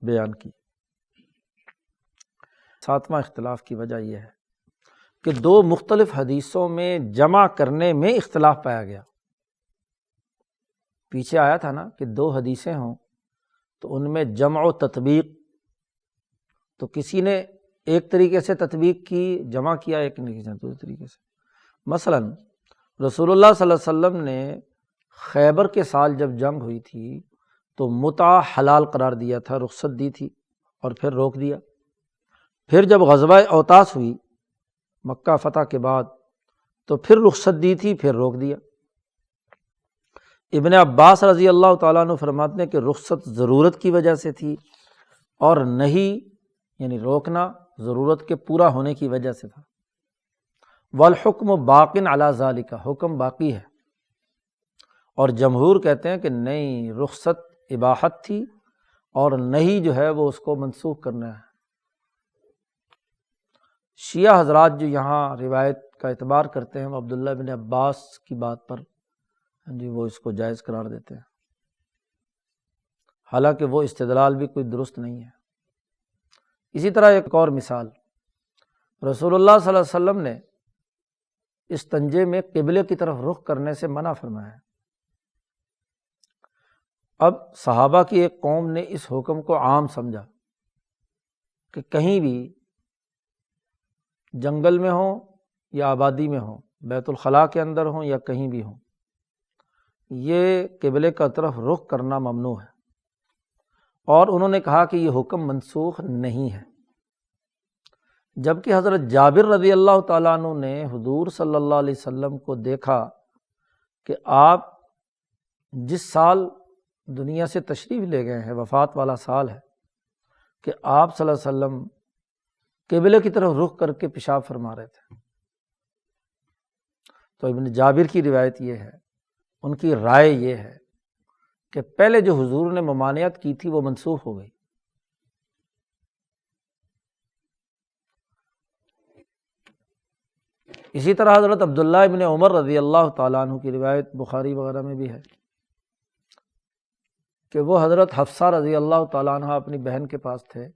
بیان کی۔ ساتواں اختلاف کی وجہ یہ ہے کہ دو مختلف حدیثوں میں جمع کرنے میں اختلاف پایا گیا۔ پیچھے آیا تھا نا کہ دو حدیثیں ہوں تو ان میں جمع و تطبیق، تو کسی نے ایک طریقے سے تطبیق کی، جمع کیا، ایک نے دوسرے طریقے سے۔ مثلا رسول اللہ صلی اللہ علیہ وسلم نے خیبر کے سال جب جنگ ہوئی تھی تو متع حلال قرار دیا تھا، رخصت دی تھی اور پھر روک دیا۔ پھر جب غزوہ اوطاس ہوئی مکہ فتح کے بعد تو پھر رخصت دی تھی، پھر روک دیا۔ ابن عباس رضی اللہ تعالیٰ عنہ فرماتے ہیں کہ رخصت ضرورت کی وجہ سے تھی اور نہیں، یعنی روکنا ضرورت کے پورا ہونے کی وجہ سے تھا۔ والحکم باق علی ذالک، حکم باقی ہے۔ اور جمہور کہتے ہیں کہ نہیں، رخصت اباحت تھی اور نہیں جو ہے وہ اس کو منسوخ کرنا ہے۔ شیعہ حضرات جو یہاں روایت کا اعتبار کرتے ہیں وہ عبداللہ بن عباس کی بات پر جی وہ اس کو جائز قرار دیتے ہیں، حالانکہ وہ استدلال بھی کوئی درست نہیں ہے۔ اسی طرح ایک اور مثال، رسول اللہ صلی اللہ علیہ وسلم نے استنجے میں قبلے کی طرف رخ کرنے سے منع فرمایا ہے۔ اب صحابہ کی ایک قوم نے اس حکم کو عام سمجھا کہ کہیں بھی جنگل میں ہوں یا آبادی میں ہوں، بیت الخلاء کے اندر ہوں یا کہیں بھی ہوں، یہ قبلے کا طرف رخ کرنا ممنوع ہے، اور انہوں نے کہا کہ یہ حکم منسوخ نہیں ہے۔ جبکہ حضرت جابر رضی اللہ تعالیٰ عنہ نے حضور صلی اللہ علیہ وسلم کو دیکھا کہ آپ جس سال دنیا سے تشریف لے گئے ہیں، وفات والا سال ہے، کہ آپ صلی اللہ علیہ وسلم قبلے کی طرف رخ کر کے پیشاب فرما رہے تھے۔ تو ابن جابر کی روایت یہ ہے، ان کی رائے یہ ہے کہ پہلے جو حضور نے ممانعت کی تھی وہ منسوخ ہو گئی، اسی طرح حضرت عبداللہ ابن عمر رضی اللہ تعالیٰ عنہ کی روایت بخاری وغیرہ میں بھی ہے کہ وہ حضرت حفصہ رضی اللہ تعالیٰ عنہ اپنی بہن کے پاس تھے،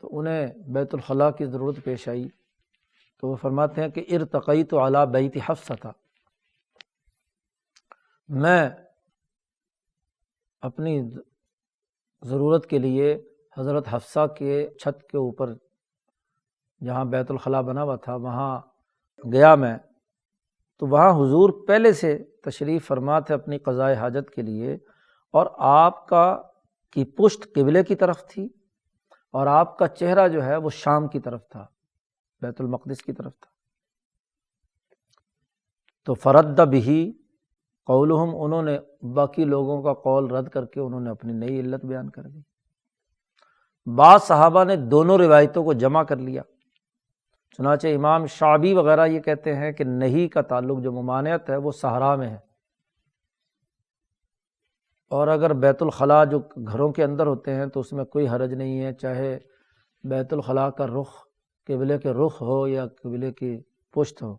تو انہیں بیت الخلاء کی ضرورت پیش آئی، تو وہ فرماتے ہیں کہ ارتقیت علی بیت حفصہ تھا، میں اپنی ضرورت کے لیے حضرت حفصہ کے چھت کے اوپر جہاں بیت الخلاء بنا ہوا تھا وہاں گیا میں، تو وہاں حضور پہلے سے تشریف فرما تھے اپنی قضاء حاجت کے لیے، اور آپ کی پشت قبلے کی طرف تھی اور آپ کا چہرہ جو ہے وہ شام کی طرف تھا، بیت المقدس کی طرف تھا۔ تو فرد بہی قولہم، انہوں نے باقی لوگوں کا قول رد کر کے انہوں نے اپنی نئی علت بیان کر دی۔ بعض صحابہ نے دونوں روایتوں کو جمع کر لیا، چنانچہ امام شعبی وغیرہ یہ کہتے ہیں کہ نہیں کا تعلق جو ممانعت ہے وہ صحرا میں ہے، اور اگر بیت الخلاء جو گھروں کے اندر ہوتے ہیں تو اس میں کوئی حرج نہیں ہے، چاہے بیت الخلاء کا رخ قبلے کے رخ ہو یا قبلے کی پشت ہو۔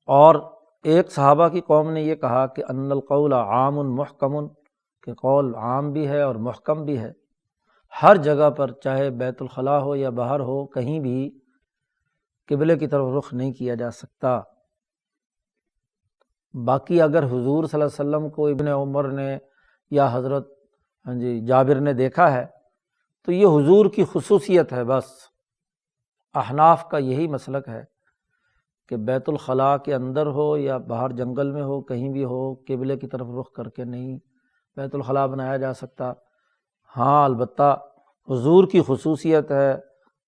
اور ایک صحابہ کی قوم نے یہ کہا کہ ان القول عام محکم، کہ قول عام بھی ہے اور محکم بھی ہے، ہر جگہ پر چاہے بیت الخلاء ہو یا باہر ہو کہیں بھی قبلے کی طرف رخ نہیں کیا جا سکتا۔ باقی اگر حضور صلی اللہ علیہ وسلم کو ابن عمر نے یا حضرت جابر نے دیکھا ہے تو یہ حضور کی خصوصیت ہے، بس احناف کا یہی مسلک ہے کہ بیت الخلاء کے اندر ہو یا باہر جنگل میں ہو کہیں بھی ہو قبلے کی طرف رخ کر کے نہیں بیت الخلاء بنایا جا سکتا۔ ہاں البتہ حضور کی خصوصیت ہے،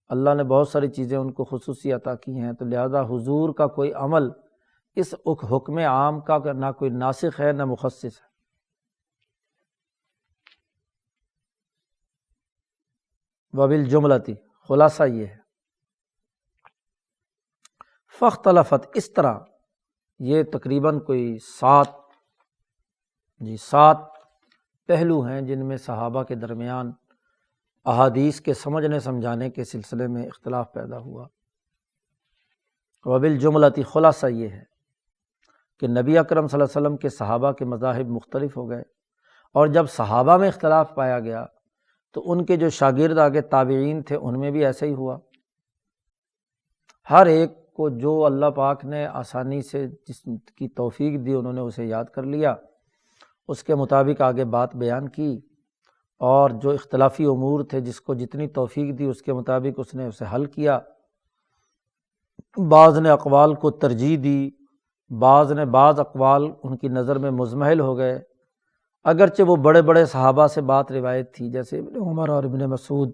اللہ نے بہت ساری چیزیں ان کو خصوصی عطا کی ہیں، تو لہذا حضور کا کوئی عمل اس حکم عام کا نہ کوئی ناسخ ہے نہ مخصص ہے۔ وبالجملۃ، خلاصہ یہ ہے، فاختلفت، اس طرح یہ تقریباً کوئی 7 پہلو ہیں جن میں صحابہ کے درمیان احادیث کے سمجھنے سمجھانے کے سلسلے میں اختلاف پیدا ہوا۔ وبالجملۃ، خلاصہ یہ ہے کہ نبی اکرم صلی اللہ علیہ وسلم کے صحابہ کے مذاہب مختلف ہو گئے، اور جب صحابہ میں اختلاف پایا گیا تو ان کے جو شاگرد آگے تابعین تھے ان میں بھی ایسا ہی ہوا۔ ہر ایک کو جو اللہ پاک نے آسانی سے جس کی توفیق دی انہوں نے اسے یاد کر لیا، اس کے مطابق آگے بات بیان کی، اور جو اختلافی امور تھے جس کو جتنی توفیق دی اس کے مطابق اس نے اسے حل کیا۔ بعض نے اقوال کو ترجیح دی، بعض اقوال ان کی نظر میں مضمحل ہو گئے، اگرچہ وہ بڑے بڑے صحابہ سے بات روایت تھی، جیسے ابن عمر اور ابن مسعود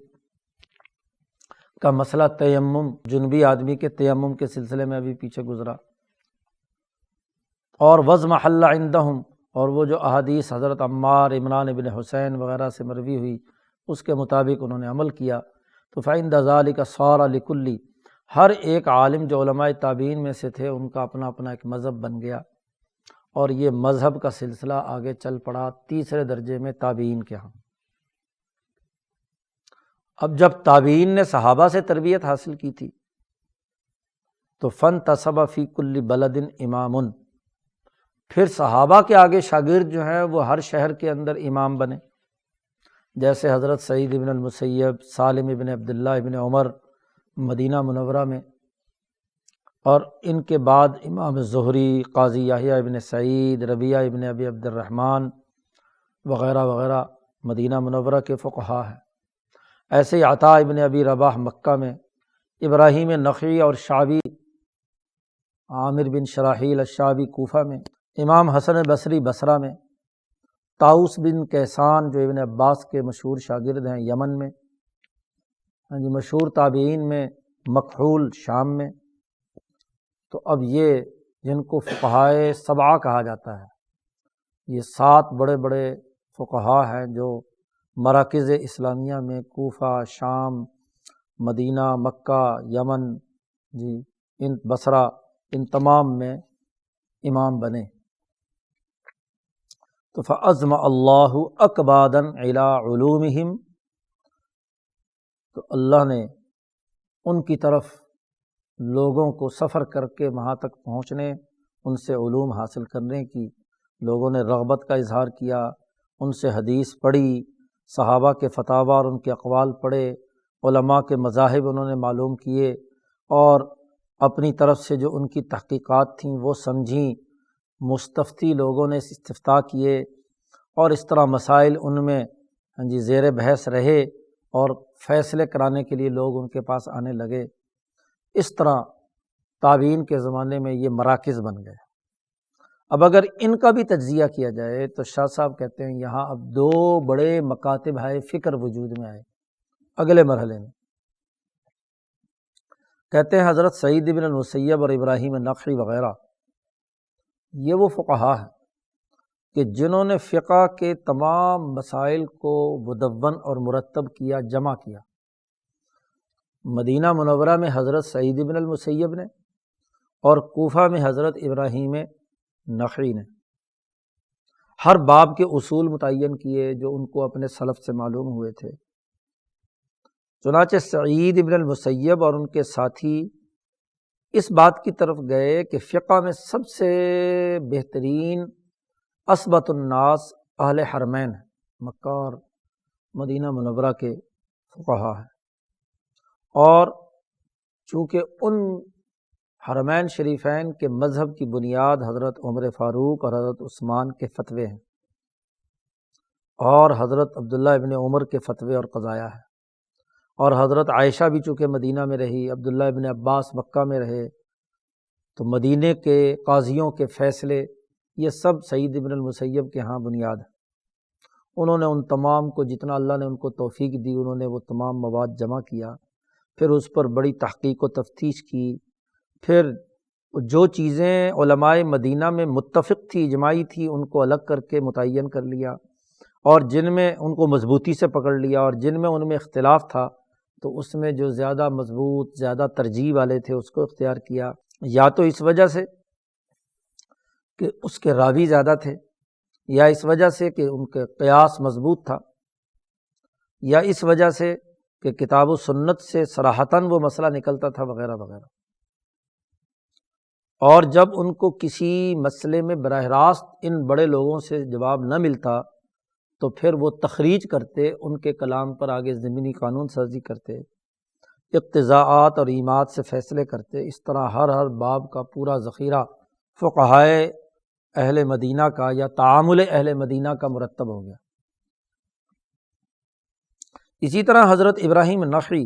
کا مسئلہ تیمم، جنبی آدمی کے تیمم کے سلسلے میں ابھی پیچھے گزرا، اور وضع محل عندہم، اور وہ جو احادیث حضرت عمار، عمران ابن حسین وغیرہ سے مروی ہوئی اس کے مطابق انہوں نے عمل کیا۔ تو فعند ذلک صار لکل، ہر ایک عالم جو علماء تابعین میں سے تھے ان کا اپنا اپنا ایک مذہب بن گیا، اور یہ مذہب کا سلسلہ آگے چل پڑا تیسرے درجے میں تابعین کے ہاں۔ اب جب تابعین نے صحابہ سے تربیت حاصل کی تھی تو فانتصب فی کل بلد امام، پھر صحابہ کے آگے شاگرد جو ہیں وہ ہر شہر کے اندر امام بنے، جیسے حضرت سعید ابن المسیب، سالم ابن عبداللہ ابن عمر مدینہ منورہ میں، اور ان کے بعد امام زہری، قاضی یحییٰ ابن سعید، ربیعہ ابن ابی عبد الرحمن وغیرہ وغیرہ مدینہ منورہ کے فقہا ہیں۔ ایسے ہی عطا ابن ابی رباح مکہ میں، ابراہیم نخعی اور شعبی، عامر بن شراحیل الشعبی کوفہ میں، امام حسن بصری بصرہ میں، طاؤس بن کیسان جو ابن عباس کے مشہور شاگرد ہیں یمن میں، مشہور تابعین میں مکحول شام میں۔ تو اب یہ جن کو فقہائے سبعہ کہا جاتا ہے، یہ 7 بڑے بڑے فقہا ہیں جو مراکز اسلامیہ میں کوفہ، شام، مدینہ، مکہ، یمن، ان بصرہ، ان تمام میں امام بنے۔ تو فعزم اللہ اکبادا الی علومہم، تو اللہ نے ان کی طرف لوگوں کو سفر کر کے وہاں تک پہنچنے، ان سے علوم حاصل کرنے کی لوگوں نے رغبت کا اظہار کیا، ان سے حدیث پڑھی، صحابہ کے فتاویٰ اور ان کے اقوال پڑھے، علماء کے مذاہب انہوں نے معلوم کیے، اور اپنی طرف سے جو ان کی تحقیقات تھیں وہ سمجھیں، مستفتی لوگوں نے استفتاء کیے، اور اس طرح مسائل ان میں زیر بحث رہے، اور فیصلے کرانے کے لیے لوگ ان کے پاس آنے لگے۔ اس طرح تابعین کے زمانے میں یہ مراکز بن گئے۔ اب اگر ان کا بھی تجزیہ کیا جائے تو شاہ صاحب کہتے ہیں یہاں اب دو بڑے مکاتب ہے فکر وجود میں آئے اگلے مرحلے میں۔ کہتے ہیں حضرت سعید بن المسیب اور ابراہیم نخعی وغیرہ یہ وہ فقہا ہیں کہ جنہوں نے فقہ کے تمام مسائل کو مدون اور مرتب کیا، جمع کیا۔ مدینہ منورہ میں حضرت سعید بن المسیب نے اور کوفہ میں حضرت ابراہیم نخعی نے ہر باب کے اصول متعین کیے جو ان کو اپنے سلف سے معلوم ہوئے تھے۔ چنانچہ سعید بن المسیب اور ان کے ساتھی اس بات کی طرف گئے کہ فقہ میں سب سے بہترین اثبت الناس اہل حرمین ہیں، مکہ اور مدینہ منورہ کے فقہا ہیں، اور چونکہ ان حرمین شریفین کے مذہب کی بنیاد حضرت عمر فاروق اور حضرت عثمان کے فتوے ہیں، اور حضرت عبداللہ ابن عمر کے فتوے اور قضایا ہیں، اور حضرت عائشہ بھی چونکہ مدینہ میں رہی، عبداللہ ابن عباس مکہ میں رہے، تو مدینے کے قاضیوں کے فیصلے یہ سب سعید ابن المسیب کے ہاں بنیاد ہے۔ انہوں نے ان تمام کو، جتنا اللہ نے ان کو توفیق دی، انہوں نے وہ تمام مواد جمع کیا، پھر اس پر بڑی تحقیق و تفتیش کی، پھر جو چیزیں علماء مدینہ میں متفق تھی، اجماعی تھی، ان کو الگ کر کے متعین کر لیا، اور جن میں ان کو مضبوطی سے پکڑ لیا، اور جن میں ان میں اختلاف تھا تو اس میں جو زیادہ مضبوط، زیادہ ترجیح والے تھے اس کو اختیار کیا، یا تو اس وجہ سے کہ اس کے راوی زیادہ تھے، یا اس وجہ سے کہ ان کے قیاس مضبوط تھا، یا اس وجہ سے کہ کتاب و سنت سے صراحتاً وہ مسئلہ نکلتا تھا، وغیرہ وغیرہ۔ اور جب ان کو کسی مسئلے میں براہ راست ان بڑے لوگوں سے جواب نہ ملتا تو پھر وہ تخریج کرتے، ان کے کلام پر آگے ضمنی قانون سازی کرتے، اقتضاءات اور ایمات سے فیصلے کرتے۔ اس طرح ہر باب کا پورا ذخیرہ فقہائے اہل مدینہ کا یا تعامل اہل مدینہ کا مرتب ہو گیا۔ اسی طرح حضرت ابراہیم نخعی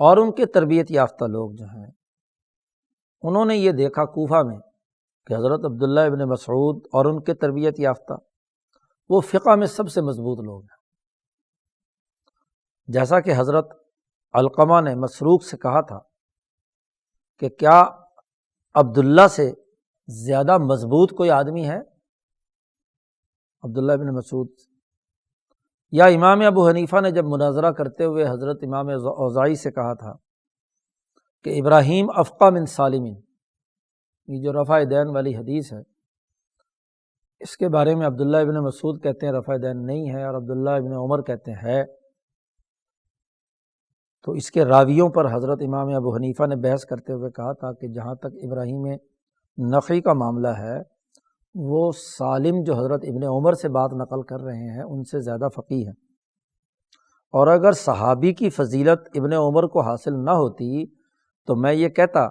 اور ان کے تربیت یافتہ لوگ جو ہیں، انہوں نے یہ دیکھا کوفہ میں کہ حضرت عبداللہ ابن مسعود اور ان کے تربیت یافتہ وہ فقہ میں سب سے مضبوط لوگ ہیں۔ جیسا کہ حضرت علقمہ نے مسروق سے کہا تھا کہ کیا عبداللہ سے زیادہ مضبوط کوئی آدمی ہے؟ عبداللہ ابن مسعود۔ یا امام ابو حنیفہ نے جب مناظرہ کرتے ہوئے حضرت امام اوزاعی سے کہا تھا کہ ابراہیم افقہ من سالم، یہ جو رفع دین والی حدیث ہے اس کے بارے میں عبداللہ ابن مسعود کہتے ہیں رفع دین نہیں ہے، اور عبداللہ ابن عمر کہتے ہیں ہے، تو اس کے راویوں پر حضرت امام ابو حنیفہ نے بحث کرتے ہوئے کہا تھا کہ جہاں تک ابراہیم نخعی کا معاملہ ہے، وہ سالم جو حضرت ابن عمر سے بات نقل کر رہے ہیں ان سے زیادہ فقیہ ہیں، اور اگر صحابی کی فضیلت ابن عمر کو حاصل نہ ہوتی تو میں یہ کہتا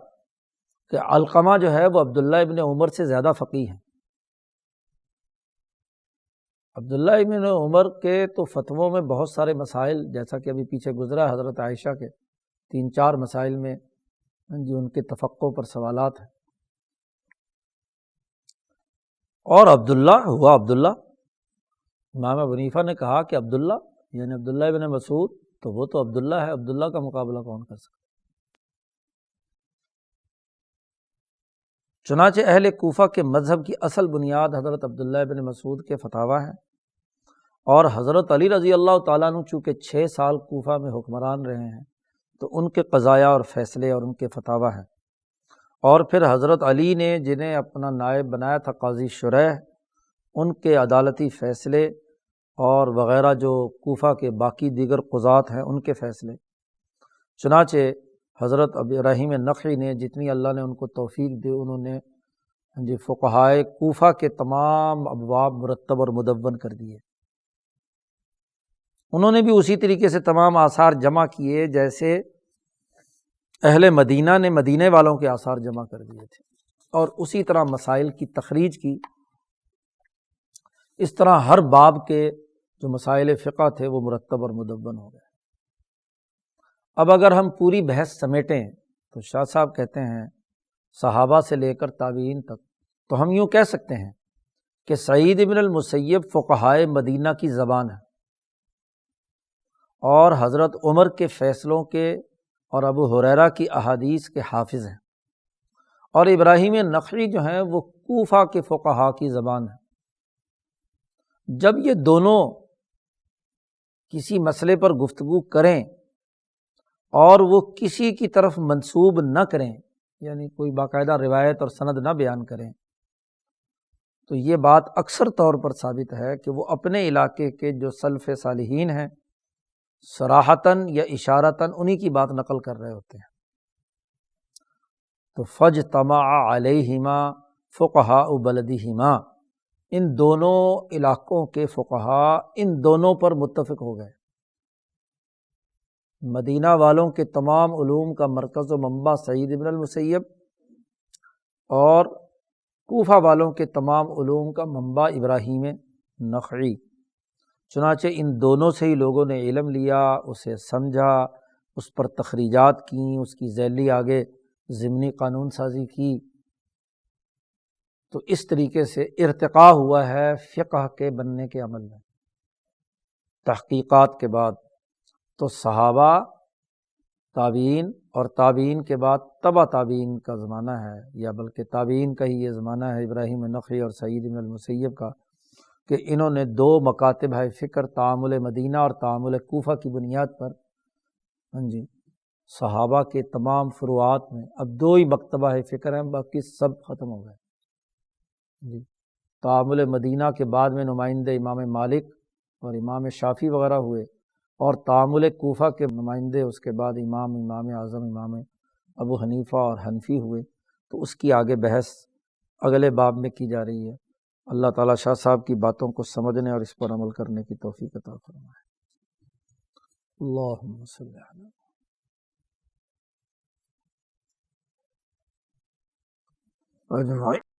کہ علقمہ جو ہے وہ عبداللہ ابن عمر سے زیادہ فقیہ ہیں۔ عبداللہ ابن عمر کے تو فتووں میں بہت سارے مسائل، جیسا کہ ابھی پیچھے گزرا حضرت عائشہ کے 3-4 مسائل میں جو ان کے تفقہ پر سوالات ہیں، اور عبداللہ ہوا عبداللہ، امام ابو حنیفہ نے کہا کہ عبداللہ یعنی عبداللہ ابن مسعود تو وہ تو عبداللہ ہے، عبداللہ کا مقابلہ کون کر سکتا؟ چنانچہ اہل کوفہ کے مذہب کی اصل بنیاد حضرت عبداللہ ابن مسعود کے فتاویٰ ہیں، اور حضرت علی رضی اللہ تعالیٰ عنہ چونکہ 6 سال کوفہ میں حکمران رہے ہیں تو ان کے قضایا اور فیصلے اور ان کے فتاویٰ ہیں، اور پھر حضرت علی نے جنہیں اپنا نائب بنایا تھا قاضی شریح، ان کے عدالتی فیصلے اور وغیرہ جو کوفہ کے باقی دیگر قضات ہیں ان کے فیصلے۔ چنانچہ حضرت ابراہیم نخعی نے جتنی اللہ نے ان کو توفیق دی، انہوں نے فقہائے کوفہ کے تمام ابواب مرتب اور مدون کر دیے۔ انہوں نے بھی اسی طریقے سے تمام آثار جمع کیے جیسے اہل مدینہ نے مدینے والوں کے آثار جمع کر دیے تھے، اور اسی طرح مسائل کی تخریج کی۔ اس طرح ہر باب کے جو مسائل فقہ تھے وہ مرتب اور مدون ہو گئے۔ اب اگر ہم پوری بحث سمیٹیں تو شاہ صاحب کہتے ہیں صحابہ سے لے کر تابعین تک، تو ہم یوں کہہ سکتے ہیں کہ سعید بن المسیب فقہائے مدینہ کی زبان ہے، اور حضرت عمر کے فیصلوں کے اور ابو ہریرہ کی احادیث کے حافظ ہیں، اور ابراہیم نخعی جو ہیں وہ کوفہ کے فقہاء کی زبان ہے۔ جب یہ دونوں کسی مسئلے پر گفتگو کریں اور وہ کسی کی طرف منسوب نہ کریں، یعنی کوئی باقاعدہ روایت اور سند نہ بیان کریں، تو یہ بات اکثر طور پر ثابت ہے کہ وہ اپنے علاقے کے جو سلف صالحین ہیں صراحتاً یا اشارتاً انہی کی بات نقل کر رہے ہوتے ہیں۔ تو فاجتمع علیہما فقہاء بلدہما، ان دونوں علاقوں کے فقہاء ان دونوں پر متفق ہو گئے۔ مدینہ والوں کے تمام علوم کا مرکز و منبع سعید بن المسیب، اور کوفہ والوں کے تمام علوم کا منبع ابراہیم نخعی۔ چنانچہ ان دونوں سے ہی لوگوں نے علم لیا، اسے سمجھا، اس پر تخریجات کیں، اس کی ذیلی آگے ضمنی قانون سازی کی۔ تو اس طریقے سے ارتقاء ہوا ہے فقہ کے بننے کے عمل میں تحقیقات کے بعد۔ تو صحابہ، تابعین، اور تابعین کے بعد تبع تابعین کا زمانہ ہے، یا بلکہ تابعین کا ہی یہ زمانہ ہے ابراہیم نخعی اور سعید بن المسیب کا، کہ انہوں نے دو مکاتب ہے فکر، تعامل مدینہ اور تعامل کوفہ کی بنیاد پر صحابہ کے تمام فروعات میں اب دو ہی مکتبہ فکر ہیں، باقی سب ختم ہو گئے۔ تعامل مدینہ کے بعد میں نمائندے امام مالک اور امام شافعی وغیرہ ہوئے، اور تعامل کوفہ کے نمائندے اس کے بعد امام اعظم امام ابو حنیفہ اور حنفی ہوئے۔ تو اس کی آگے بحث اگلے باب میں کی جا رہی ہے۔ اللہ تعالیٰ شاہ صاحب کی باتوں کو سمجھنے اور اس پر عمل کرنے کی توفیق عطا فرمائے۔ اللہم صلی علی اجمعین۔